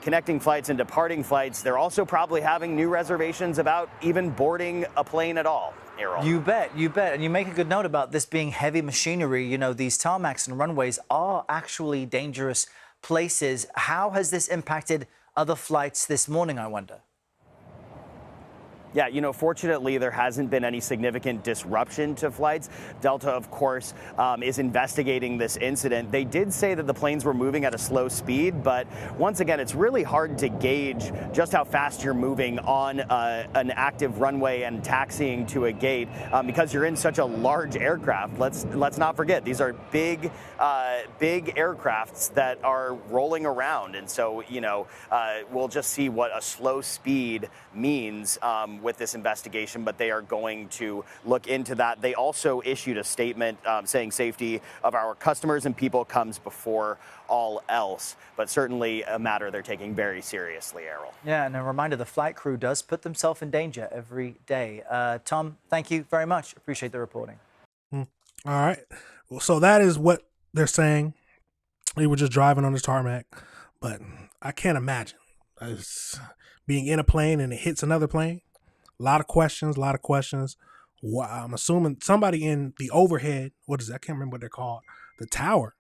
connecting flights and departing flights, they're also probably having new reservations about even boarding a plane at all. Errol. You bet, you bet. And you make a good note about this being heavy machinery. You know, these tarmacs and runways are actually dangerous places. How has this impacted other flights this morning, I wonder? Yeah, you know, fortunately, there hasn't been any significant disruption to flights. Delta, of course, is investigating this incident. They did say that the planes were moving at a slow speed, but once again, it's really hard to gauge just how fast you're moving on an active runway and taxiing to a gate because you're in such a large aircraft. Let's not forget, these are big aircrafts that are rolling around. And so, you know, we'll just see what a slow speed means with this investigation, but they are going to look into that. They also issued a statement saying safety of our customers and people comes before all else, but certainly a matter they're taking very seriously, Errol. Yeah, and a reminder, the flight crew does put themselves in danger every day. Tom, thank you very much. Appreciate the reporting. All right. Well, so that is what they're saying. They were just driving on the tarmac, but I can't imagine being in a plane and it hits another plane. A lot of questions. I'm assuming somebody in the overhead, what is that? I can't remember what they're called. The tower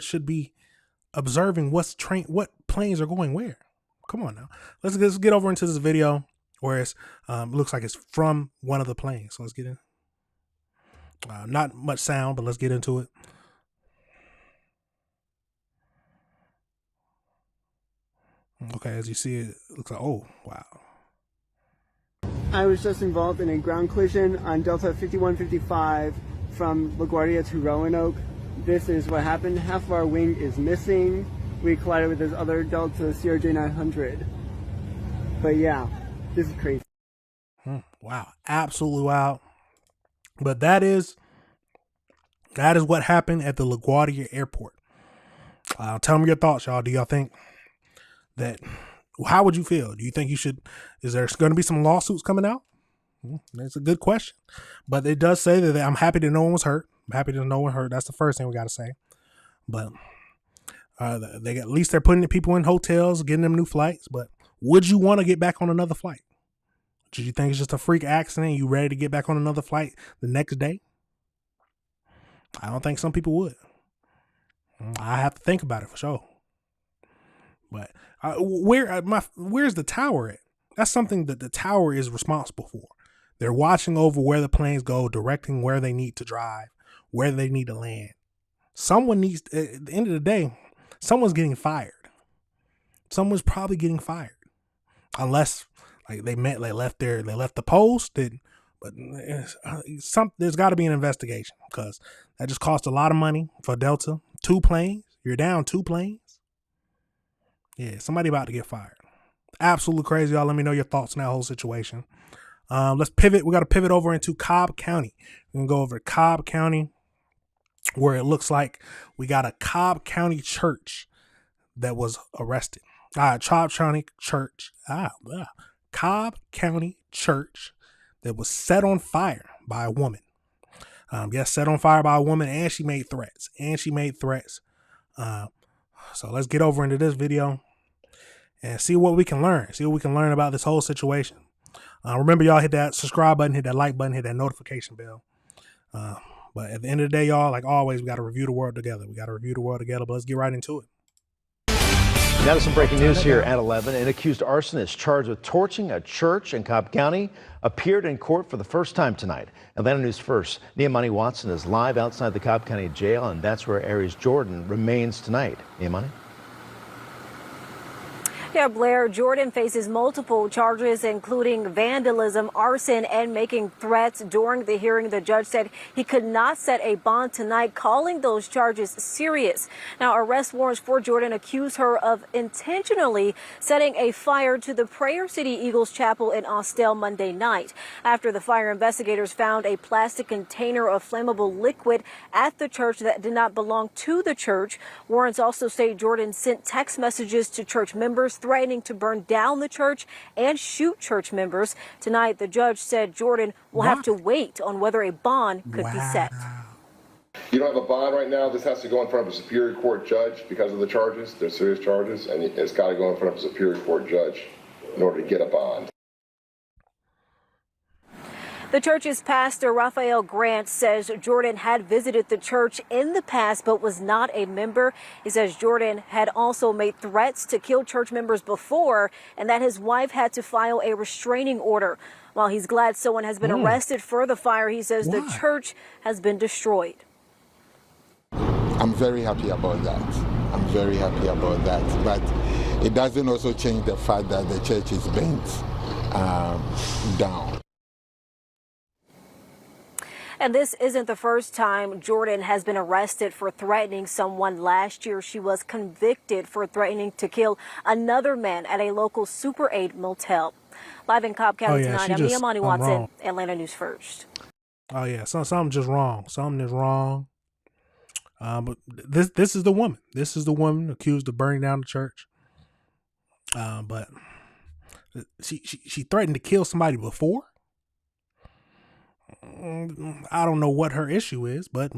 should be observing what planes are going where. Come on now. Let's get over into this video where it looks like it's from one of the planes. So let's get in. Not much sound, but let's get into it. Okay, as you see, it looks like, oh, wow. I was just involved in a ground collision on Delta 5155 from LaGuardia to Roanoke. This is what happened. Half of our wing is missing. We collided with this other Delta CRJ 900. But yeah, this is crazy. Wow, absolutely wow. But that is what happened at the LaGuardia airport. Tell me your thoughts, y'all. Do y'all think that, how would you feel? Do you think is there going to be some lawsuits coming out? That's a good question. But it does say that I'm happy that no one was hurt. I'm happy that no one hurt. That's the first thing we got to say. But at least they're putting the people in hotels, getting them new flights. But would you want to get back on another flight? Do you think it's just a freak accident? You ready to get back on another flight the next day? I don't think some people would. I have to think about it for sure. But where's the tower at? That's something that the tower is responsible for. They're watching over where the planes go, directing where they need to drive, where they need to land. Someone needs, at the end of the day, someone's getting fired. Someone's probably getting fired, unless they left the post. But there's got to be an investigation, because that just cost a lot of money for Delta. 2 planes, you're down 2 planes. Yeah, somebody about to get fired. Absolutely crazy, y'all. Let me know your thoughts on that whole situation. Let's pivot. We got to pivot over into Cobb County. We're going to go over to Cobb County, where it looks like we got a Cobb County church that was arrested. Cobb County Church that was set on fire by a woman. Set on fire by a woman, and she made threats. So let's get over into this video and see what we can learn. See what we can learn about this whole situation. Remember, y'all, hit that subscribe button, hit that like button, hit that notification bell. But at the end of the day, y'all, like always, we got to review the world together. But let's get right into it. Now to some breaking news here at 11. An accused arsonist charged with torching a church in Cobb County appeared in court for the first time tonight. Atlanta News First, Niamani Watson is live outside the Cobb County Jail, and that's where Aries Jordan remains tonight. Niamani? Yeah, Blair, Jordan faces multiple charges, including vandalism, arson, and making threats. During the hearing, the judge said he could not set a bond tonight, calling those charges serious. Now, arrest warrants for Jordan accuse her of intentionally setting a fire to the Prayer City Eagles Chapel in Austell Monday night. After the fire, investigators found a plastic container of flammable liquid at the church that did not belong to the church. Warrants also say Jordan sent text messages to church members threatening to burn down the church and shoot church members. Tonight, the judge said Jordan will have to wait on whether a bond could be set. You don't have a bond right now. This has to go in front of a Superior Court judge because of the charges. They're serious charges, and it's got to go in front of a Superior Court judge in order to get a bond. The church's pastor, Raphael Grant, says Jordan had visited the church in the past but was not a member. He says Jordan had also made threats to kill church members before, and that his wife had to file a restraining order. While he's glad someone has been arrested for the fire, he says the church has been destroyed. I'm very happy about that. But it doesn't also change the fact that the church is burnt down. And this isn't the first time Jordan has been arrested for threatening someone. Last year, she was convicted for threatening to kill another man at a local Super 8 motel. Live in Cobb County tonight, I'm Nia Monty Watson, wrong. Atlanta News First. Oh yeah, something just wrong. Something is wrong. But this is the woman. This is the woman accused of burning down the church. But she threatened to kill somebody before. I don't know what her issue is, but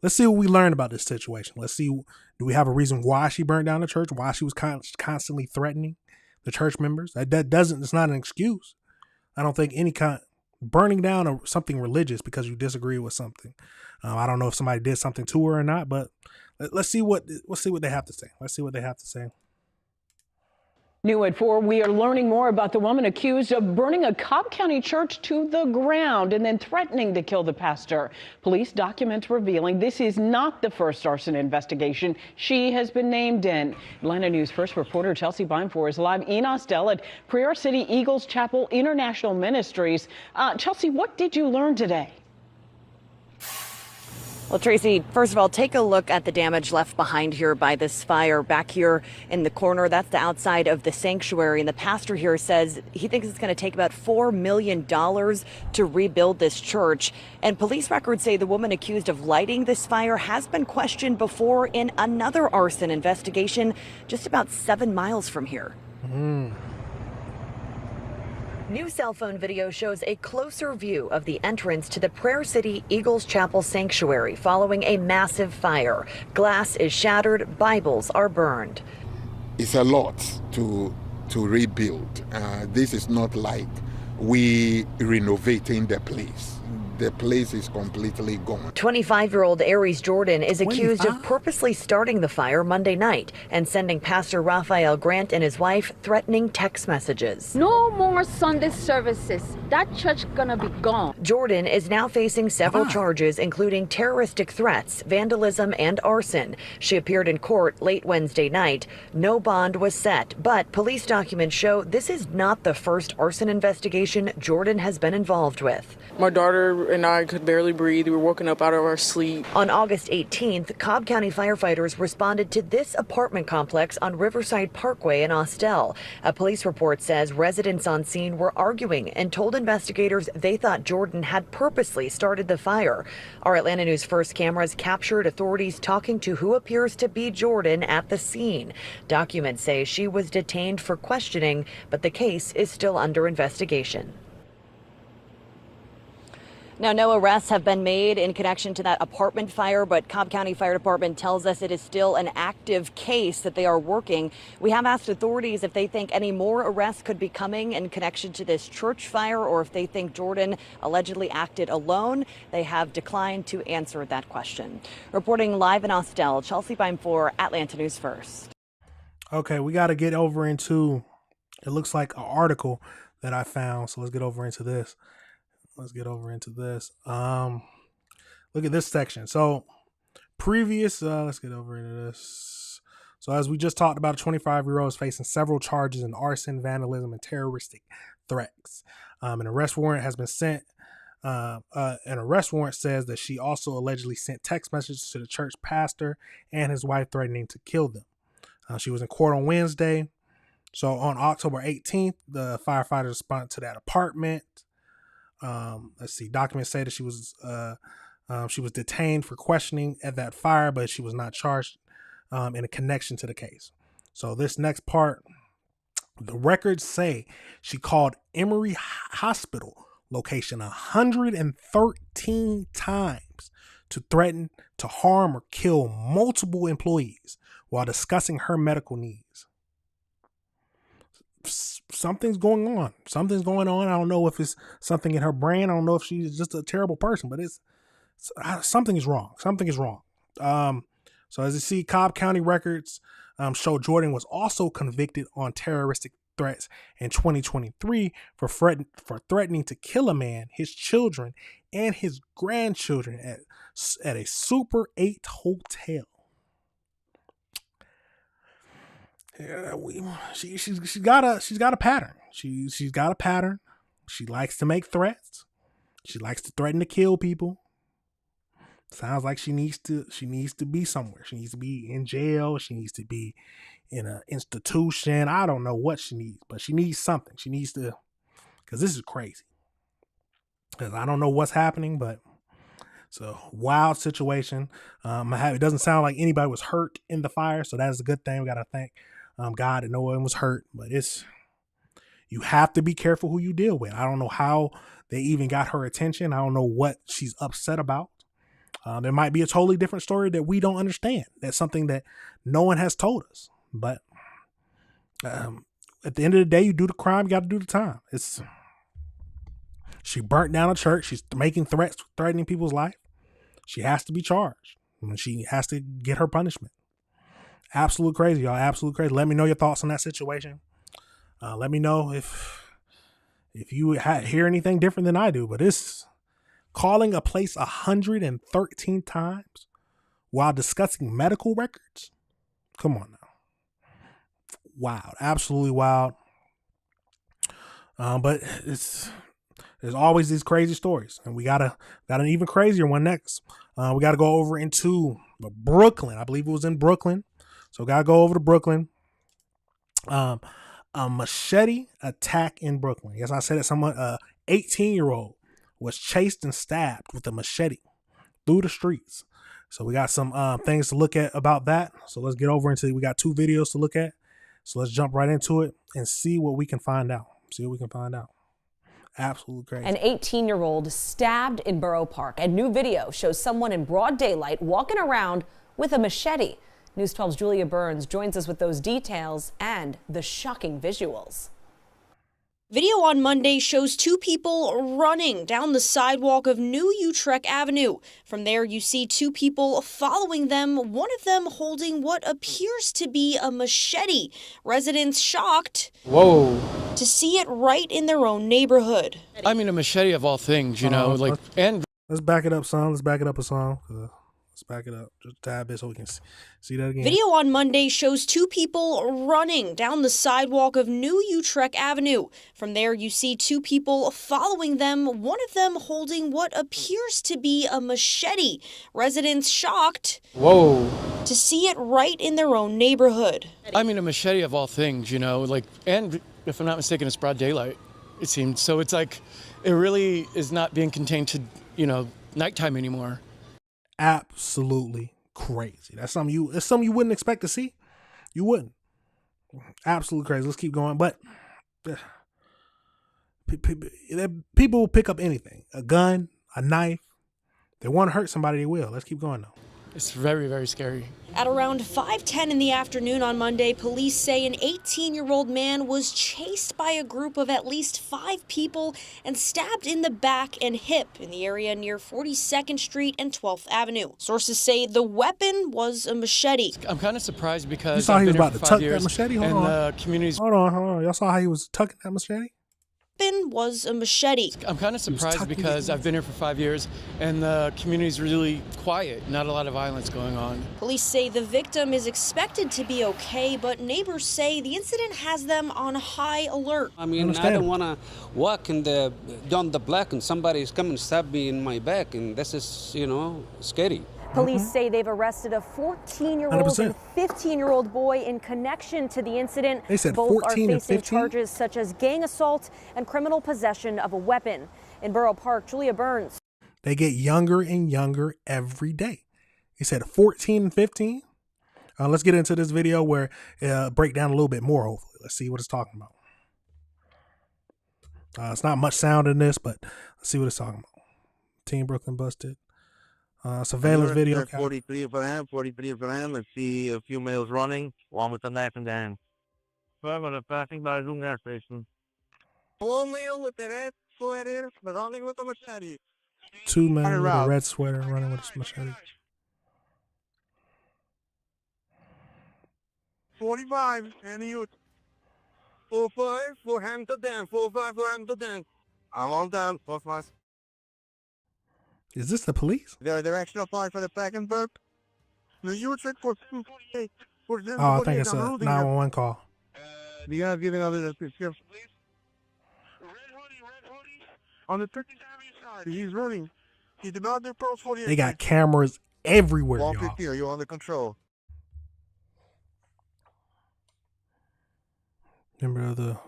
let's see what we learn about this situation. Let's see, do we have a reason why she burned down the church? Why she was constantly threatening the church members? It's not an excuse. I don't think any kind burning down something religious because you disagree with something. I don't know if somebody did something to her or not, but let's see what they have to say. Let's see what they have to say. New at 4, we are learning more about the woman accused of burning a Cobb County church to the ground and then threatening to kill the pastor. Police documents revealing this is not the first arson investigation she has been named in. Atlanta News First reporter Chelsea Beinfor is live in Austell at Prairie City Eagles Chapel International Ministries. Chelsea, what did you learn today? Well, Tracy, first of all, take a look at the damage left behind here by this fire back here in the corner. That's the outside of the sanctuary. And the pastor here says he thinks it's going to take about $4 million to rebuild this church. And police records say the woman accused of lighting this fire has been questioned before in another arson investigation just about 7 miles from here. New cell phone video shows a closer view of the entrance to the Prairie City Eagles Chapel Sanctuary following a massive fire. Glass is shattered, Bibles are burned. It's a lot to rebuild. This is not like we renovating the place. The place is completely gone. 25-year-old Aries Jordan is accused of purposely starting the fire Monday night and sending Pastor Raphael Grant and his wife threatening text messages. No more Sunday services. That church gonna be gone. Jordan is now facing several charges, including terroristic threats, vandalism, and arson. She appeared in court late Wednesday night. No bond was set, but police documents show this is not the first arson investigation Jordan has been involved with. My daughter and I could barely breathe. We were woken up out of our sleep. On August 18th, Cobb County firefighters responded to this apartment complex on Riverside Parkway in Austell. A police report says residents on scene were arguing and told investigators they thought Jordan had purposely started the fire. Our Atlanta News First cameras captured authorities talking to who appears to be Jordan at the scene. Documents say she was detained for questioning, but the case is still under investigation. Now, no arrests have been made in connection to that apartment fire, but Cobb County Fire Department tells us it is still an active case that they are working. We have asked authorities if they think any more arrests could be coming in connection to this church fire or if they think Jordan allegedly acted alone. They have declined to answer that question. Reporting live in Austell, Chelsea Beinfor, Atlanta News First. Okay, we got to get over into, it looks like an article that I found, so let's get over into this. Look at this section. So let's get over into this. So as we just talked about, a 25-year-old is facing several charges in arson, vandalism, and terroristic threats. An arrest warrant has been sent. An arrest warrant says that she also allegedly sent text messages to the church pastor and his wife threatening to kill them. She was in court on Wednesday. So on October 18th, the firefighters responded to that apartment. Let's see. Documents say that she was detained for questioning at that fire, but she was not charged in a connection to the case. So this next part, the records say she called Emory Hospital location 113 times to threaten to harm or kill multiple employees while discussing her medical needs. Something's going on. I don't know if it's something in her brain. I don't know if she's just a terrible person, but something is wrong. So as you see, Cobb County records show Jordan was also convicted on terroristic threats in 2023 for threatening to kill a man, his children, and his grandchildren at a Super 8 hotel. Yeah, she's got a pattern. She's got a pattern. She likes to make threats. She likes to threaten to kill people. Sounds like she needs to be somewhere. She needs to be in jail. She needs to be in an institution. I don't know what she needs, but she needs something. She needs to, because this is crazy. Because I don't know what's happening, but it's a wild situation. It doesn't sound like anybody was hurt in the fire, so that's a good thing. We got to thank God that no one was hurt, but you have to be careful who you deal with. I don't know how they even got her attention. I don't know what she's upset about. There might be a totally different story that we don't understand. That's something that no one has told us. But at the end of the day, you do the crime, you got to do the time. She burnt down a church. She's making threats, threatening people's life. She has to be charged. And she has to get her punishment. Absolute crazy, y'all. Absolute crazy. Let me know your thoughts on that situation. Let me know if you hear anything different than I do. But it's calling a place 113 times while discussing medical records. Come on now. Wild. Absolutely wild. But there's always these crazy stories, and we got an even crazier one next. We got to go over into Brooklyn. I believe it was in Brooklyn. So got to go over to Brooklyn. A machete attack in Brooklyn. Yes, I said it. Someone, 18-year-old was chased and stabbed with a machete through the streets. So we got some things to look at about that. So let's get over into it. We got 2 videos to look at. So let's jump right into it and see what we can find out. Absolutely crazy. An 18-year-old stabbed in Borough Park. A new video shows someone in broad daylight walking around with a machete. News 12's Julia Burns joins us with those details and the shocking visuals. Video on Monday shows 2 people running down the sidewalk of New Utrecht Avenue. From there, you see 2 people following them, one of them holding what appears to be a machete. Residents shocked to see it right in their own neighborhood. I mean, a machete of all things, you know, Let's back it up, son. Let's back it up a song. Let's back it up just a tad bit so we can see that again. Video on Monday shows 2 people running down the sidewalk of New Utrecht Avenue. From there, you see 2 people following them, one of them holding what appears to be a machete. Residents shocked to see it right in their own neighborhood. I mean, a machete of all things, you know, and if I'm not mistaken, it's broad daylight, it seems. So it's like, it really is not being contained to, nighttime anymore. Absolutely crazy. That's something you wouldn't expect to see. You wouldn't. Absolutely crazy. Let's keep going. But people will pick up anything. A gun, a knife. They want to hurt somebody, they will. Let's keep going though. It's very, very scary. At around 5:10 in the afternoon on Monday, police say an 18-year-old man was chased by a group of at least 5 people and stabbed in the back and hip in the area near 42nd Street and 12th Avenue. Sources say the weapon was a machete. I'm kind of surprised because you saw he was about to tuck that years, machete. Hold on. Hold on. Y'all saw how he was tucking that machete? Was a machete. I'm kind of surprised because I've been here for 5 years and the community's really quiet, not a lot of violence going on. Police say the victim is expected to be okay, but neighbors say the incident has them on high alert. I mean, I don't want to walk down the block and somebody's coming and stab me in my back, and this is, scary. Police say they've arrested a 14-year-old and 15-year-old boy in connection to the incident. They said both 14 are and facing 15? charges such as gang assault and criminal possession of a weapon. In Borough Park, Julia Burns. They get younger and younger every day. He said 14 and 15. Let's get into this video where break down a little bit more. Hopefully, let's see what it's talking about. It's not much sound in this, but let's see what it's talking about. Team Brooklyn busted. Surveillance video. 43 for him. Let's see a few males running, one with a knife in their hand. Further, passing by Zoom gas station. One male with a red sweater, but running with a machete. 2 men with a red sweater running with a machete. 45, and youth. 45, for him to dance. 45, for him to dance. I'm on down, 45. Is this the police? Their direction applied for the back and burp. The Utrecht for 248. I think it's a 911 call. You guys giving out the picture. On the 30th Avenue side, he's running. He's about to approach 48. They got cameras everywhere, 150, y'all. are you under control? Member of the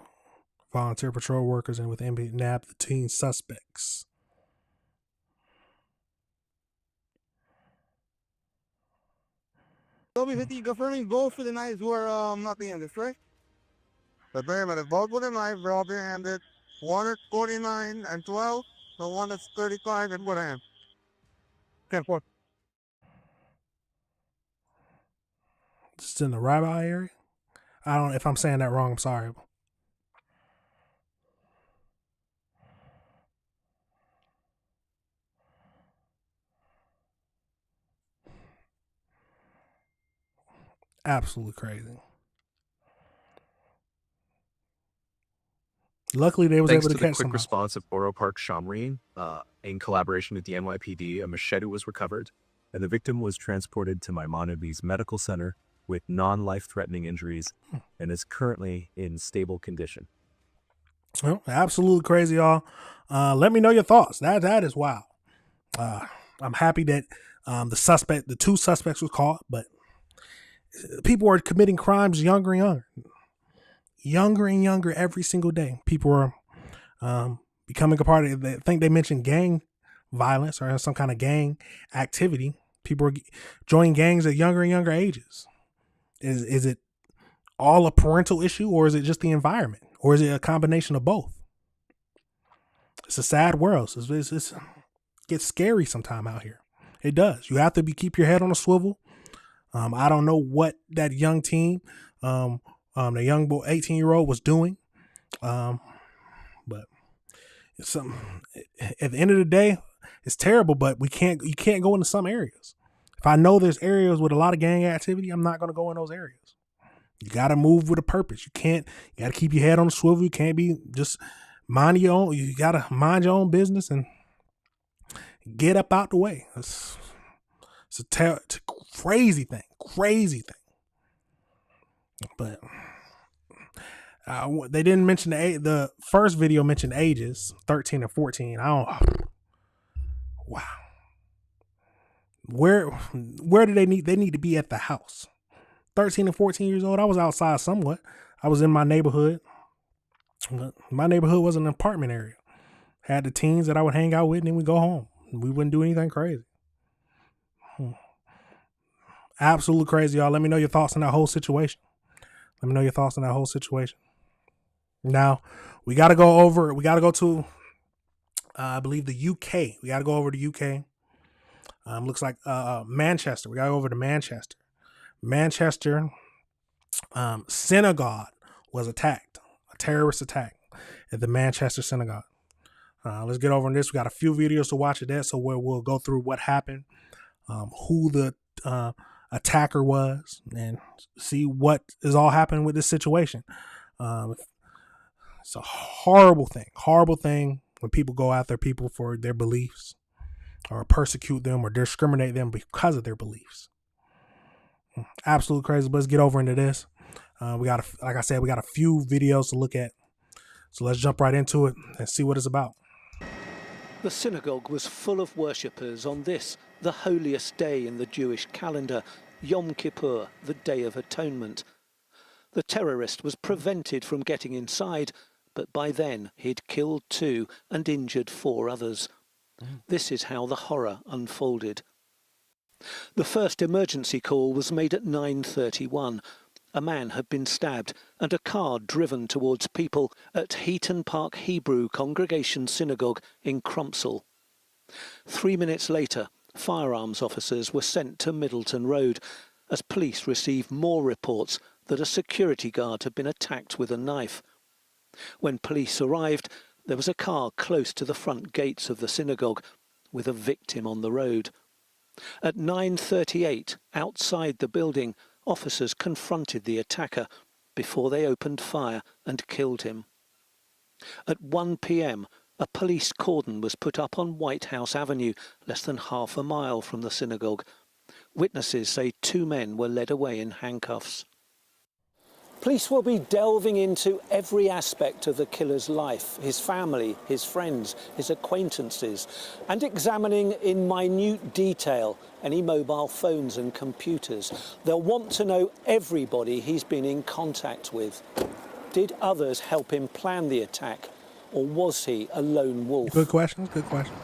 volunteer patrol workers and with MB nabbed the teen suspects. E.50 confirming both for the knives were not being handed, right? The perimeter, both with a knife were all being handed. One is 49 and 12, the one is 35 and one hand. 10-4. Just in the rabbi area? I don't know if I'm saying that wrong, I'm sorry. Absolutely crazy. Luckily, they was able to catch Thanks to the quick somebody. response of Borough Park Shamreen, in collaboration with the NYPD, a machete was recovered, and the victim was transported to Maimonides Medical Center with non-life-threatening injuries and is currently in stable condition. Well, absolutely crazy, y'all. Let me know your thoughts. That is wild. I'm happy that the two suspects were caught, but people are committing crimes younger and younger every single day. People are becoming a part of it. I think they mentioned gang violence or some kind of gang activity. People are joining gangs at younger and younger ages. Is it all a parental issue, or is it just the environment, or is it a combination of both? It's a sad world. It gets scary sometime out here. It does. You have to keep your head on a swivel. I don't know what that young teen, the young boy, 18-year-old was doing. But it's at the end of the day, it's terrible, but you can't go into some areas. If I know there's areas with a lot of gang activity, I'm not going to go in those areas. You got to move with a purpose. You got to keep your head on the swivel. You can't be just mind your own. You got to mind your own business and get up out the way. It's a crazy thing. But they didn't mention the first video mentioned ages 13 and 14. Wow. Where do they need to be at the house? 13 and 14 years old. I was outside somewhat. I was in my neighborhood. My neighborhood was an apartment area. Had the teens that I would hang out with, and then we go home. We wouldn't do anything crazy. Absolutely crazy, y'all. Let me know your thoughts on that whole situation. Now, we got to go to, I believe, the UK. We got to go over to UK. Looks like Manchester. We got to go over to Manchester. Manchester Synagogue was attacked. A terrorist attack at the Manchester Synagogue. Let's get over on this. We got a few videos to watch of that, so we'll go through what happened, who the attacker was, and see what is all happening with this situation. It's a horrible thing when people go after people for their beliefs or persecute them or discriminate them because of their beliefs. Absolutely crazy. But let's get over into this. Like I said, we got a few videos to look at. So let's jump right into it and see what it's about. The synagogue was full of worshippers on this, the holiest day in the Jewish calendar, Yom Kippur, the Day of Atonement. The terrorist was prevented from getting inside, but by then he'd killed 2 and injured 4 others. This is how the horror unfolded. The first emergency call was made at 9:31. A man had been stabbed and a car driven towards people at Heaton Park Hebrew Congregation Synagogue in Crumpsall. 3 minutes later, firearms officers were sent to Middleton Road as police received more reports that a security guard had been attacked with a knife. When police arrived, there was a car close to the front gates of the synagogue with a victim on the road. At 9:38, outside the building, officers confronted the attacker before they opened fire and killed him. At 1 p.m, a police cordon was put up on White House Avenue, less than half a mile from the synagogue. Witnesses say 2 men were led away in handcuffs. Police will be delving into every aspect of the killer's life, his family, his friends, his acquaintances, and examining in minute detail any mobile phones and computers. They'll want to know everybody he's been in contact with. Did others help him plan the attack, or was he a lone wolf? Good questions, good questions.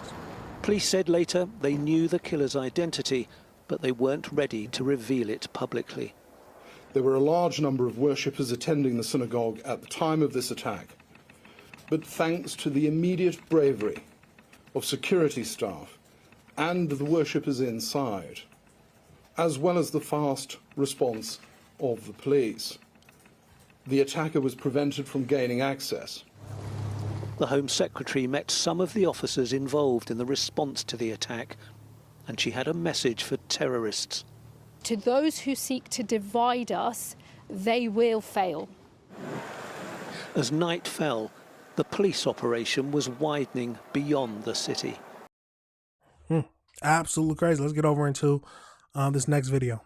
Police said later they knew the killer's identity, but they weren't ready to reveal it publicly. There were a large number of worshippers attending the synagogue at the time of this attack. But thanks to the immediate bravery of security staff and the worshippers inside, as well as the fast response of the police, the attacker was prevented from gaining access. The Home Secretary met some of the officers involved in the response to the attack, and she had a message for terrorists. To those who seek to divide us, they will fail. As night fell, the police operation was widening beyond the city. Absolutely crazy. Let's get over into this next video.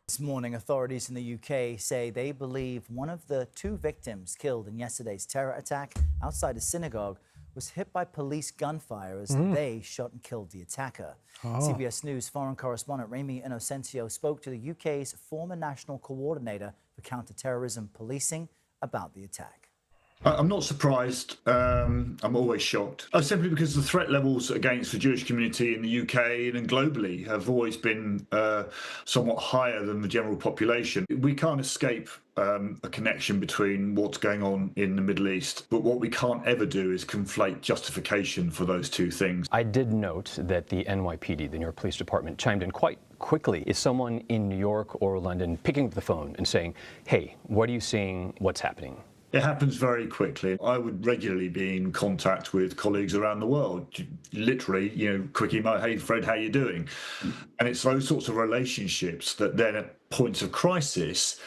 This morning, authorities in the UK say they believe one of the 2 victims killed in yesterday's terror attack outside a synagogue was hit by police gunfire as they shot and killed the attacker. CBS News foreign correspondent Remy Inocencio spoke to the UK's former national coordinator for counter-terrorism policing about the attack. I'm not surprised. I'm always shocked. Simply because the threat levels against the Jewish community in the UK and globally have always been somewhat higher than the general population. We can't escape a connection between what's going on in the Middle East, but what we can't ever do is conflate justification for those two things. I did note that the NYPD, the New York Police Department, chimed in quite quickly. Is someone in New York or London picking up the phone and saying, hey, what are you seeing? What's happening? It happens very quickly. I would regularly be in contact with colleagues around the world, literally, quick email, hey, Fred, how you doing? And it's those sorts of relationships that then at points of crisis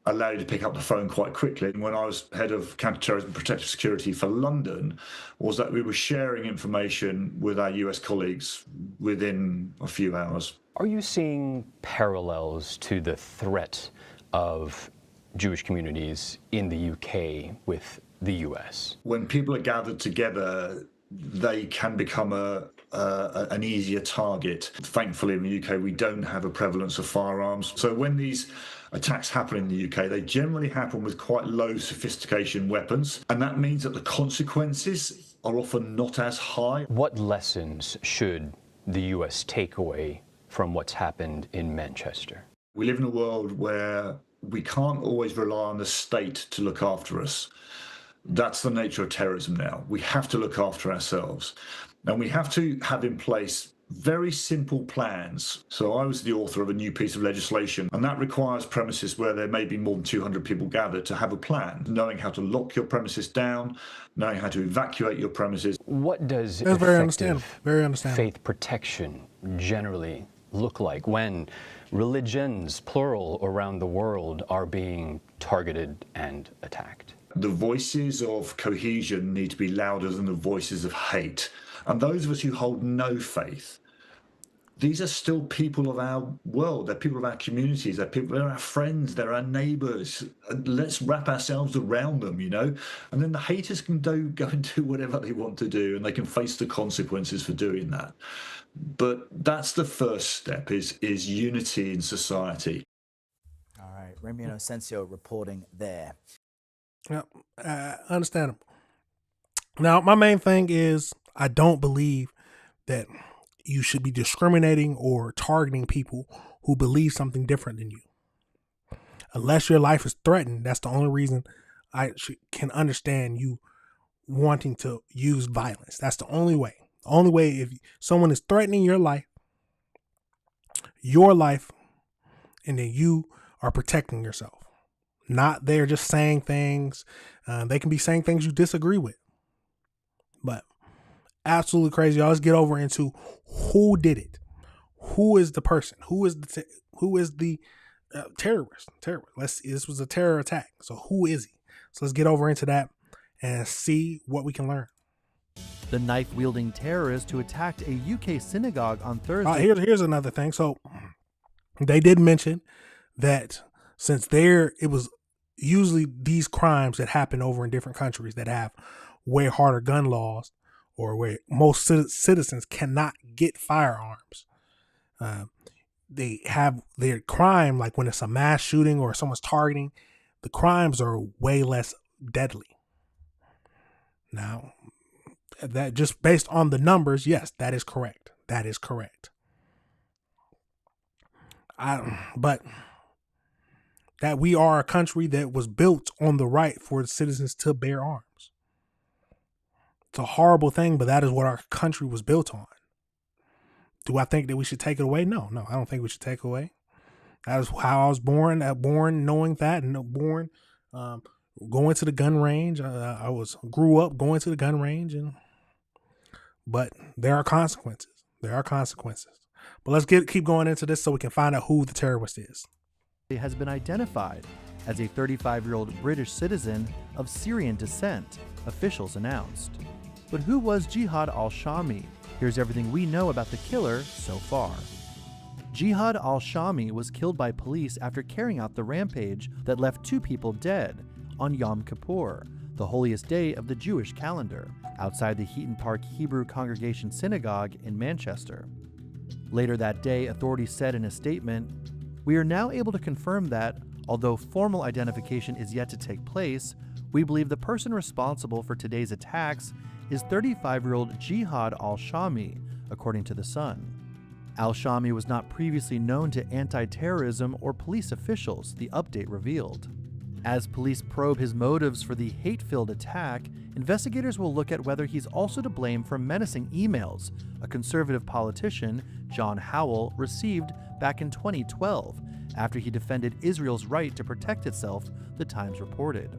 allow you to pick up the phone quite quickly. And when I was head of counter-terrorism and protective security for London, was that we were sharing information with our US colleagues within a few hours. Are you seeing parallels to the threat of Jewish communities in the UK with the US? When people are gathered together, they can become an easier target. Thankfully, in the UK, we don't have a prevalence of firearms. So when these attacks happen in the UK, they generally happen with quite low sophistication weapons. And that means that the consequences are often not as high. What lessons should the US take away from what's happened in Manchester? We live in a world where we can't always rely on the state to look after us. That's the nature of terrorism now. We have to look after ourselves. And we have to have in place very simple plans. So I was the author of a new piece of legislation, and that requires premises where there may be more than 200 people gathered to have a plan, knowing how to lock your premises down, knowing how to evacuate your premises. What does That's very understandable. Very understandable. Faith protection generally look like when religions, plural, around the world are being targeted and attacked? The voices of cohesion need to be louder than the voices of hate. And those of us who hold no faith, these are still people of our world. They're people of our communities. They're our friends. They're our neighbours. Let's wrap ourselves around them, And then the haters can go and do whatever they want to do, and they can face the consequences for doing that. But that's the first step, is unity in society. All right, Remy Inocencio reporting there. Yeah, understandable. Now, my main thing is I don't believe that you should be discriminating or targeting people who believe something different than you. Unless your life is threatened, that's the only reason I can understand you wanting to use violence. That's the only way. The only way, if someone is threatening your life, and then you are protecting yourself. Not they're just saying things. They can be saying things you disagree with. But absolutely crazy. Y'all, let's get over into who did it. Who is the person? Who is the terrorist? This was a terror attack. So who is he? So let's get over into that and see what we can learn. The knife-wielding terrorist who attacked a UK synagogue on Thursday. Here's another thing. So they did mention that since it was usually these crimes that happen over in different countries that have way harder gun laws, or where most citizens cannot get firearms. They have their crime, like when it's a mass shooting or someone's targeting, the crimes are way less deadly. Now, that just based on the numbers, yes, that is correct. That is correct. But that we are a country that was built on the right for its citizens to bear arms. It's a horrible thing, but that is what our country was built on. Do I think that we should take it away? No, I don't think we should take it away. That is how I was born knowing that, and born going to the gun range. Grew up going to the gun range, but there are consequences. There are consequences. But let's keep going into this so we can find out who the terrorist is. He has been identified as a 35-year-old British citizen of Syrian descent, officials announced. But who was Jihad al-Shami? Here's everything we know about the killer so far. Jihad al-Shami was killed by police after carrying out the rampage that left 2 people dead on Yom Kippur, the holiest day of the Jewish calendar, outside the Heaton Park Hebrew Congregation Synagogue in Manchester. Later that day, authorities said in a statement, "We are now able to confirm that, although formal identification is yet to take place, we believe the person responsible for today's attacks is 35-year-old Jihad al-Shami," according to The Sun. Al-Shami was not previously known to anti-terrorism or police officials, the update revealed. As police probe his motives for the hate-filled attack, investigators will look at whether he's also to blame for menacing emails a conservative politician, John Howell, received back in 2012 after he defended Israel's right to protect itself, the Times reported.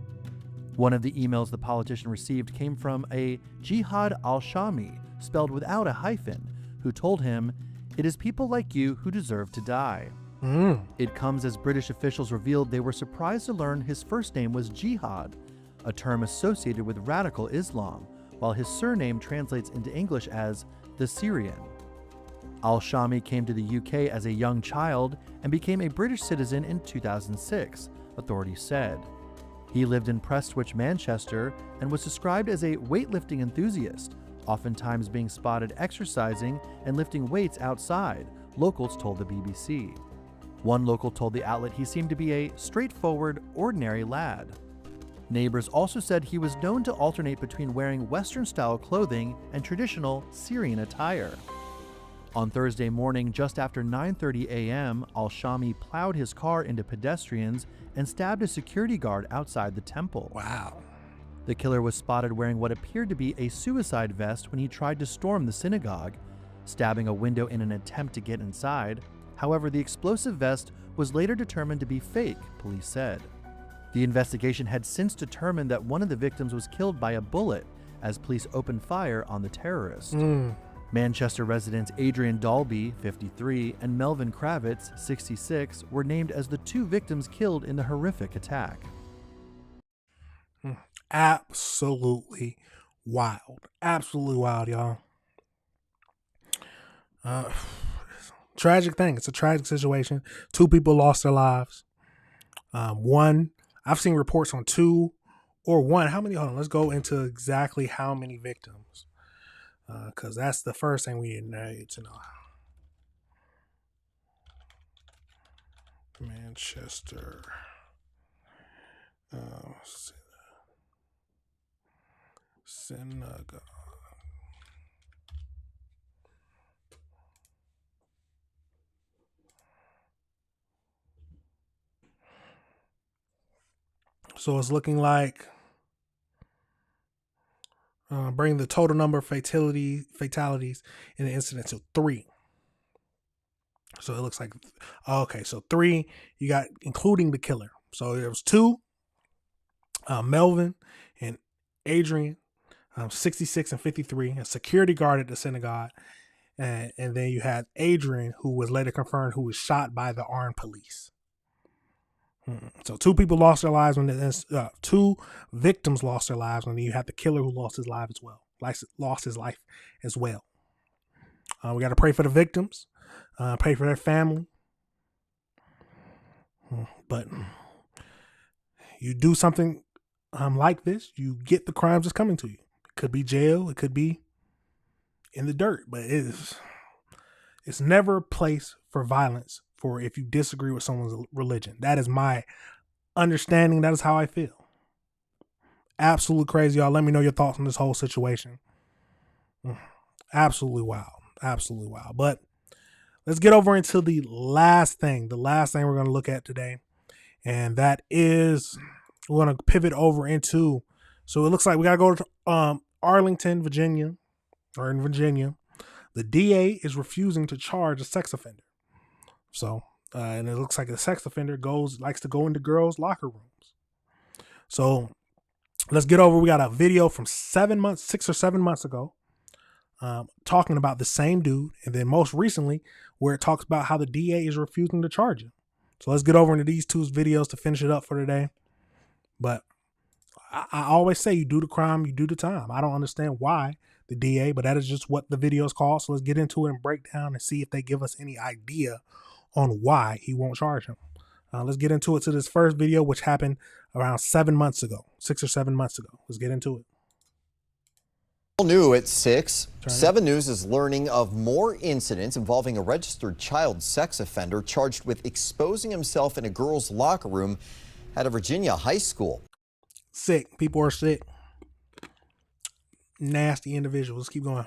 One of the emails the politician received came from a Jihad al-Shami, spelled without a hyphen, who told him, "It is people like you who deserve to die." It comes as British officials revealed they were surprised to learn his first name was Jihad, a term associated with radical Islam, while his surname translates into English as the Syrian. Al-Shami came to the UK as a young child and became a British citizen in 2006, authorities said. He lived in Prestwich, Manchester, and was described as a weightlifting enthusiast, oftentimes being spotted exercising and lifting weights outside, locals told the BBC. One local told the outlet he seemed to be a straightforward, ordinary lad. Neighbors also said he was known to alternate between wearing Western-style clothing and traditional Syrian attire. On Thursday morning, just after 9:30 a.m., al-Shami plowed his car into pedestrians and stabbed a security guard outside the temple. Wow. The killer was spotted wearing what appeared to be a suicide vest when he tried to storm the synagogue, stabbing a window in an attempt to get inside. However, the explosive vest was later determined to be fake, police said. The investigation had since determined that one of the victims was killed by a bullet as police opened fire on the terrorist. Manchester residents Adrian Dalby, 53, and Melvin Kravitz, 66, were named as the 2 victims killed in the horrific attack. Absolutely wild. Absolutely wild, y'all. Tragic thing. It's a tragic situation. 2 people lost their lives. I've seen reports on 2 or 1. How many? Hold on. Let's go into exactly how many victims. Because that's the first thing we need to know. Manchester. Synagogue. So it's looking like bring the total number of fatalities in the incident to 3. So it looks like, okay, so 3 you got, including the killer. So there was 2, Melvin and Adrian, 66 and 53, a security guard at the synagogue. And then you had Adrian, who was later confirmed, who was shot by the armed police. So 2 people lost their lives when 2 victims lost their lives, and then you have the killer who lost his life as well. We got to pray for the victims, pray for their family. But you do something like this, you get the crimes that's coming to you. It could be jail, it could be in the dirt, but it's never a place for violence. For if you disagree with someone's religion. That is my understanding that is how I feel. Absolutely crazy, y'all. Let me know your thoughts on this whole situation. Absolutely wild. Absolutely wild. But let's get over into the last thing we're going to look at today. And that is, we're going to pivot over into, so it looks like we got to go to Arlington, Virginia, or in Virginia. The DA is refusing to charge a sex offender. So, and it looks like the sex offender likes to go into girls' locker rooms. So let's get over. We got a video from 6 or 7 months ago, talking about the same dude. And then most recently, where it talks about how the DA is refusing to charge him. So let's get over into these two videos to finish it up for today. But I always say, you do the crime, you do the time. I don't understand why the DA, but that is just what the video is called. So let's get into it and break down and see if they give us any idea on why he won't charge him. Let's get into it to this first video, which happened around 7 months ago, 6 or 7 months ago. Let's get into it. New at 6, 7 News is learning of more incidents involving a registered child sex offender charged with exposing himself in a girl's locker room at a Virginia high school. Sick. People are sick. Nasty individuals. Let's keep going.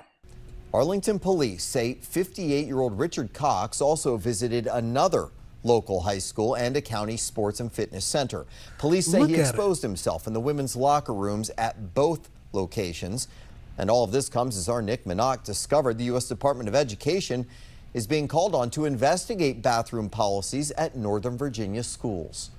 Arlington police say 58-year-old Richard Cox also visited another local high school and a county sports and fitness center. Police say he exposed himself in the women's locker rooms at both locations. And all of this comes as our Nick Minock discovered the U.S. Department of Education is being called on to investigate bathroom policies at Northern Virginia schools.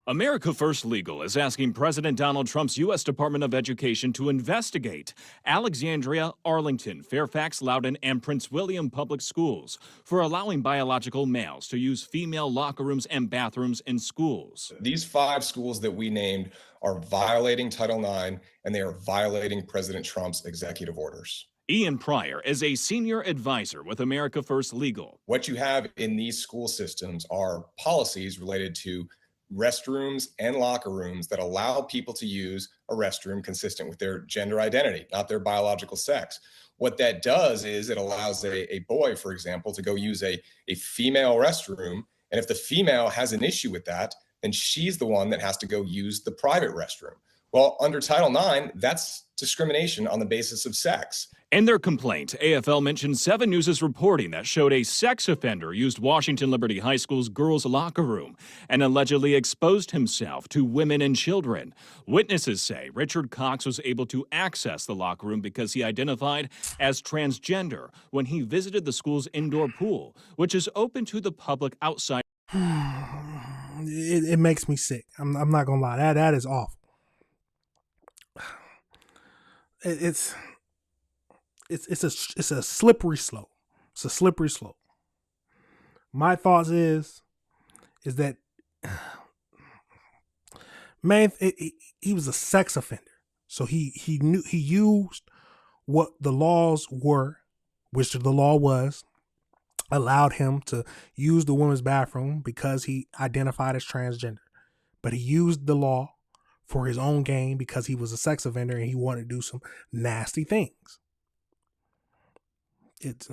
America First Legal is asking President Donald Trump's U.S. Department of Education to investigate Alexandria, Arlington, Fairfax, Loudoun, and Prince William public schools for allowing biological males to use female locker rooms and bathrooms in schools. These 5 schools that we named are violating Title IX, and they are violating President Trump's executive orders. Ian Pryor is a senior advisor with America First Legal. What you have in these school systems are policies related to restrooms and locker rooms that allow people to use a restroom consistent with their gender identity, not their biological sex. What that does is it allows a boy, for example, to go use a female restroom. And if the female has an issue with that, then she's the one that has to go use the private restroom. Well, under Title IX, that's discrimination on the basis of sex. In their complaint, AFL mentioned 7 News' reporting that showed a sex offender used Washington Liberty High School's girls' locker room and allegedly exposed himself to women and children. Witnesses say Richard Cox was able to access the locker room because he identified as transgender when he visited the school's indoor pool, which is open to the public outside. It makes me sick. I'm not gonna lie. That is awful. It's a slippery slope. It's a slippery slope. My thoughts is that, man, he was a sex offender. So he used what the laws were, which the law was, allowed him to use the women's bathroom because he identified as transgender. But he used the law for his own gain because he was a sex offender and he wanted to do some nasty things. It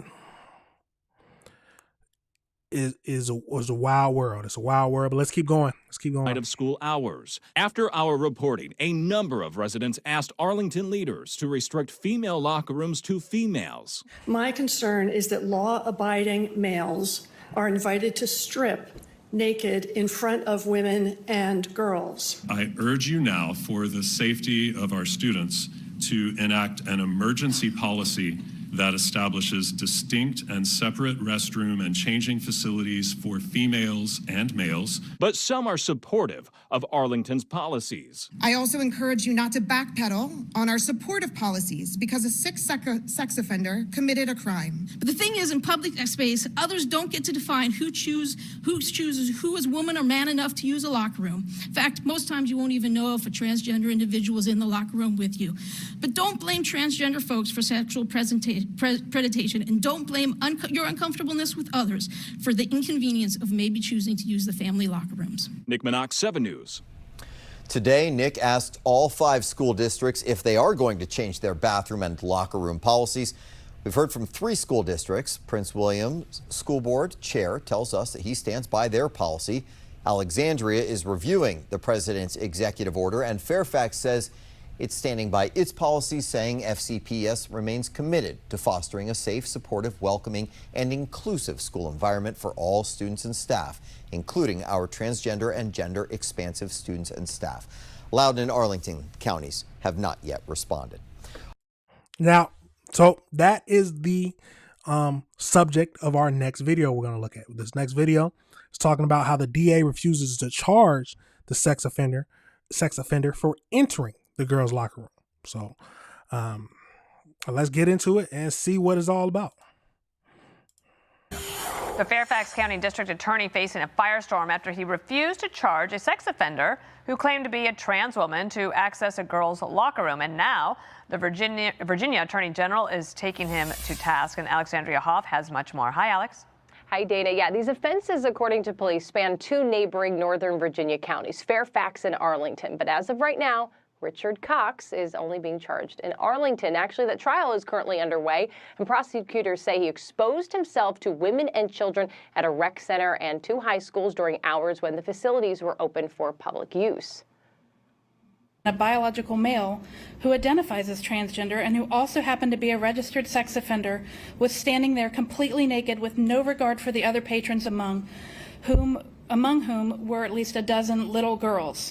is a wild world. It's a wild world, but let's keep going. Let's keep going. Of school hours. After our reporting, a number of residents asked Arlington leaders to restrict female locker rooms to females. My concern is that law-abiding males are invited to strip naked in front of women and girls. I urge you now, for the safety of our students, to enact an emergency policy that establishes distinct and separate restroom and changing facilities for females and males. But some are supportive of Arlington's policies. I also encourage you not to backpedal on our supportive policies because a sex offender committed a crime. But the thing is, in public space, others don't get to define who chooses who is woman or man enough to use a locker room. In fact, most times you won't even know if a transgender individual is in the locker room with you. But don't blame transgender folks for sexual predation, and don't blame your uncomfortableness with others for the inconvenience of maybe choosing to use the family locker rooms. Nick Minock, 7 News. Today, Nick asked all 5 school districts if they are going to change their bathroom and locker room policies. We've heard from 3 school districts. Prince William School Board Chair tells us that he stands by their policy. Alexandria is reviewing the president's executive order, and Fairfax says it's standing by its policies, saying FCPS remains committed to fostering a safe, supportive, welcoming, and inclusive school environment for all students and staff, including our transgender and gender expansive students and staff. Loudoun and Arlington counties have not yet responded. Now, so that is the subject of our next video we're going to look at. This next video is talking about how the DA refuses to charge the sex offender for entering the girls' locker room. So let's get into it and see what it's all about. The Fairfax County District Attorney facing a firestorm after he refused to charge a sex offender who claimed to be a trans woman to access a girls' locker room. And now the Virginia Attorney General is taking him to task. And Alexandria Hoff has much more. Hi, Alex. Hi, Dana. Yeah, these offenses, according to police, span two neighboring Northern Virginia counties, Fairfax and Arlington. But as of right now, Richard Cox is only being charged in Arlington. Actually, that trial is currently underway, and prosecutors say he exposed himself to women and children at a rec center and two high schools during hours when the facilities were open for public use. A biological male who identifies as transgender and who also happened to be a registered sex offender was standing there completely naked with no regard for the other patrons, among whom were at least a dozen little girls.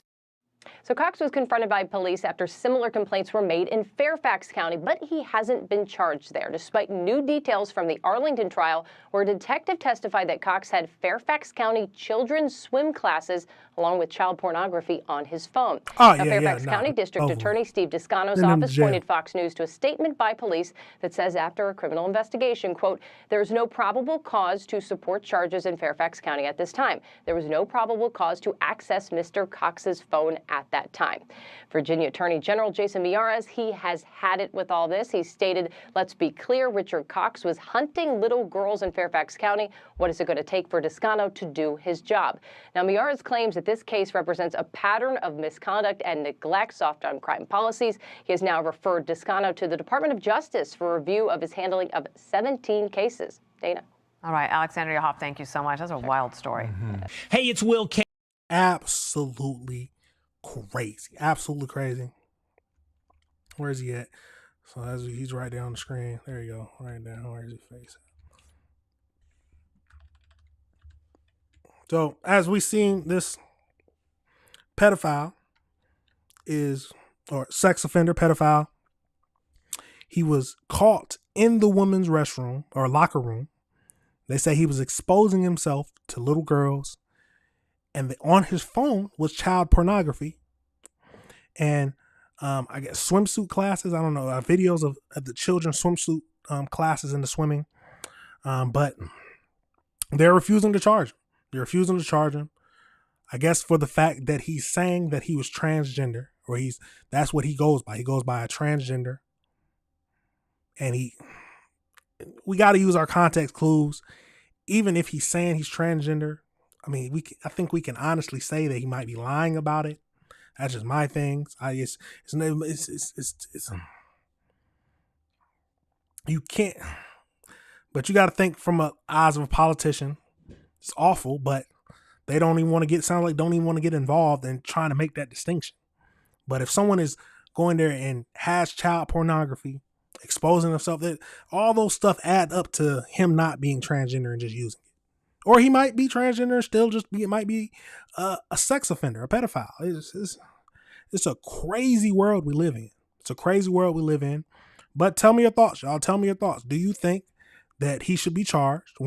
So Cox was confronted by police after similar complaints were made in Fairfax County, but he hasn't been charged there, despite new details from the Arlington trial, where a detective testified that Cox had Fairfax County children's swim classes along with child pornography on his phone. Fairfax County District Attorney Steve Descano's office pointed Fox News to a statement by police that says after a criminal investigation, quote, "There is no probable cause to support charges in Fairfax County at this time. There was no probable cause to access Mr. Cox's phone at that time." Virginia Attorney General Jason Miyares, he has had it with all this. He stated, "Let's be clear, Richard Cox was hunting little girls in Fairfax County. What is it going to take for Descano to do his job?" Now, Miyares claims that this case represents a pattern of misconduct and neglect, soft on crime policies. He has now referred Descano to the Department of Justice for review of his handling of 17 cases. Dana. All right, Alexandria Hoff, thank you so much. That's a wild story. Hey, it's Will K. Absolutely crazy. Absolutely crazy. Where is he at? So he's right there on the screen. There you go. Right down. Where's his face? So as we seen, this pedophile or sex offender pedophile, he was caught in the women's restroom or locker room. They say he was exposing himself to little girls, and on his phone was child pornography and I guess swimsuit classes. I don't know, videos of the children's swimsuit classes in the swimming. But they're refusing to charge him. They're refusing to charge him, I guess, for the fact that he's saying that he was transgender, or that's what he goes by. He goes by a transgender. And we got to use our context clues. Even if he's saying he's transgender, I mean, I think we can honestly say that he might be lying about it. That's just my things. You can't, but you got to think from the eyes of a politician. It's awful, but they don't even want to get involved in trying to make that distinction. But if someone is going there and has child pornography, exposing himself, all those stuff add up to him not being transgender and just using it. Or he might be transgender and still it might be a sex offender, a pedophile. It's a crazy world we live in. It's a crazy world we live in. But tell me your thoughts, y'all. Tell me your thoughts. Do you think that he should be charged?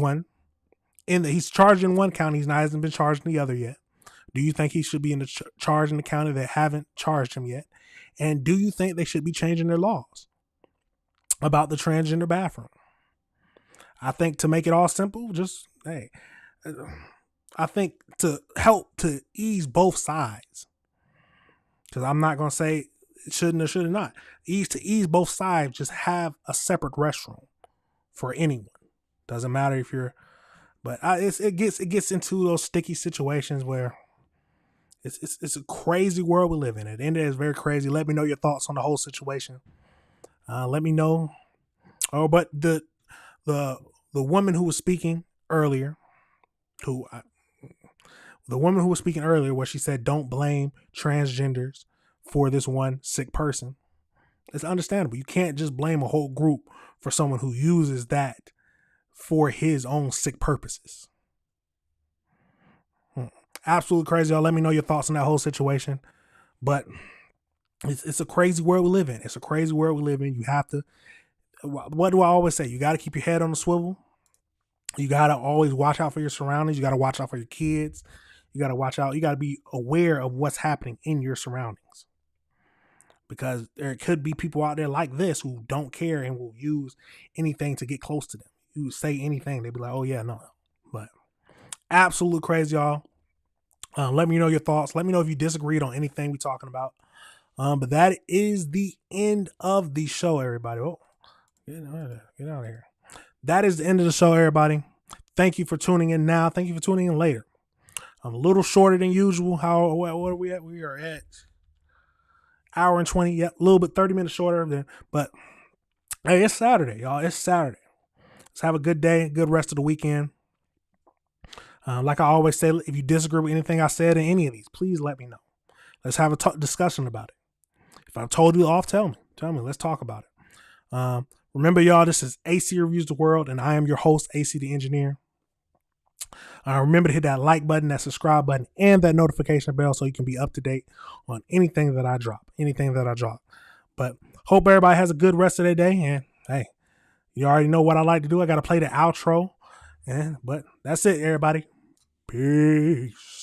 He's charged in one county. He hasn't been charged in the other yet. Do you think he should be in the charge in the county that haven't charged him yet? And do you think they should be changing their laws about the transgender bathroom? I think to make it all simple, I think to help to ease both sides, because I'm not going to say it shouldn't or should not. To ease both sides, just have a separate restroom for anyone. Doesn't matter if you're, but it gets into those sticky situations where it's a crazy world we live in. At the end of it, it's very crazy. Let me know your thoughts on the whole situation. Let me know. Oh, but the woman who was speaking earlier, who the woman who was speaking earlier, where she said, don't blame transgenders for this one sick person. It's understandable. You can't just blame a whole group for someone who uses that for his own sick purposes. Absolutely crazy, y'all. Let me know your thoughts on that whole situation. But it's a crazy world we live in. It's a crazy world we live in. You have to, what do I always say? You got to keep your head on the swivel. You got to always watch out for your surroundings. You got to watch out for your kids. You got to watch out. You got to be aware of what's happening in your surroundings. Because there could be people out there like this who don't care and will use anything to get close to them. You say anything, they'd be like, oh yeah, no. But absolute crazy, y'all. Let me know your thoughts. Let me know if you disagreed on anything we're talking about. But that is the end of the show, everybody. Oh, get out of here. That is the end of the show, everybody. Thank you for tuning in now. Thank you for tuning in later. I'm a little shorter than usual. What are we at? We are at hour and 20. Yep, a little bit 30 minutes shorter than. But hey, it's Saturday, y'all. It's Saturday. Let's have a good day, good rest of the weekend. Like I always say, if you disagree with anything I said in any of these, please let me know. Let's have a discussion about it. If I've told you off, tell me. Let's talk about it. Remember, y'all, this is AC Reviews the World, and I am your host, AC the Engineer. Remember to hit that like button, that subscribe button, and that notification bell so you can be up to date on anything that I drop. But hope everybody has a good rest of their day. And hey, you already know what I like to do. I got to play the outro. But that's it, everybody. Peace.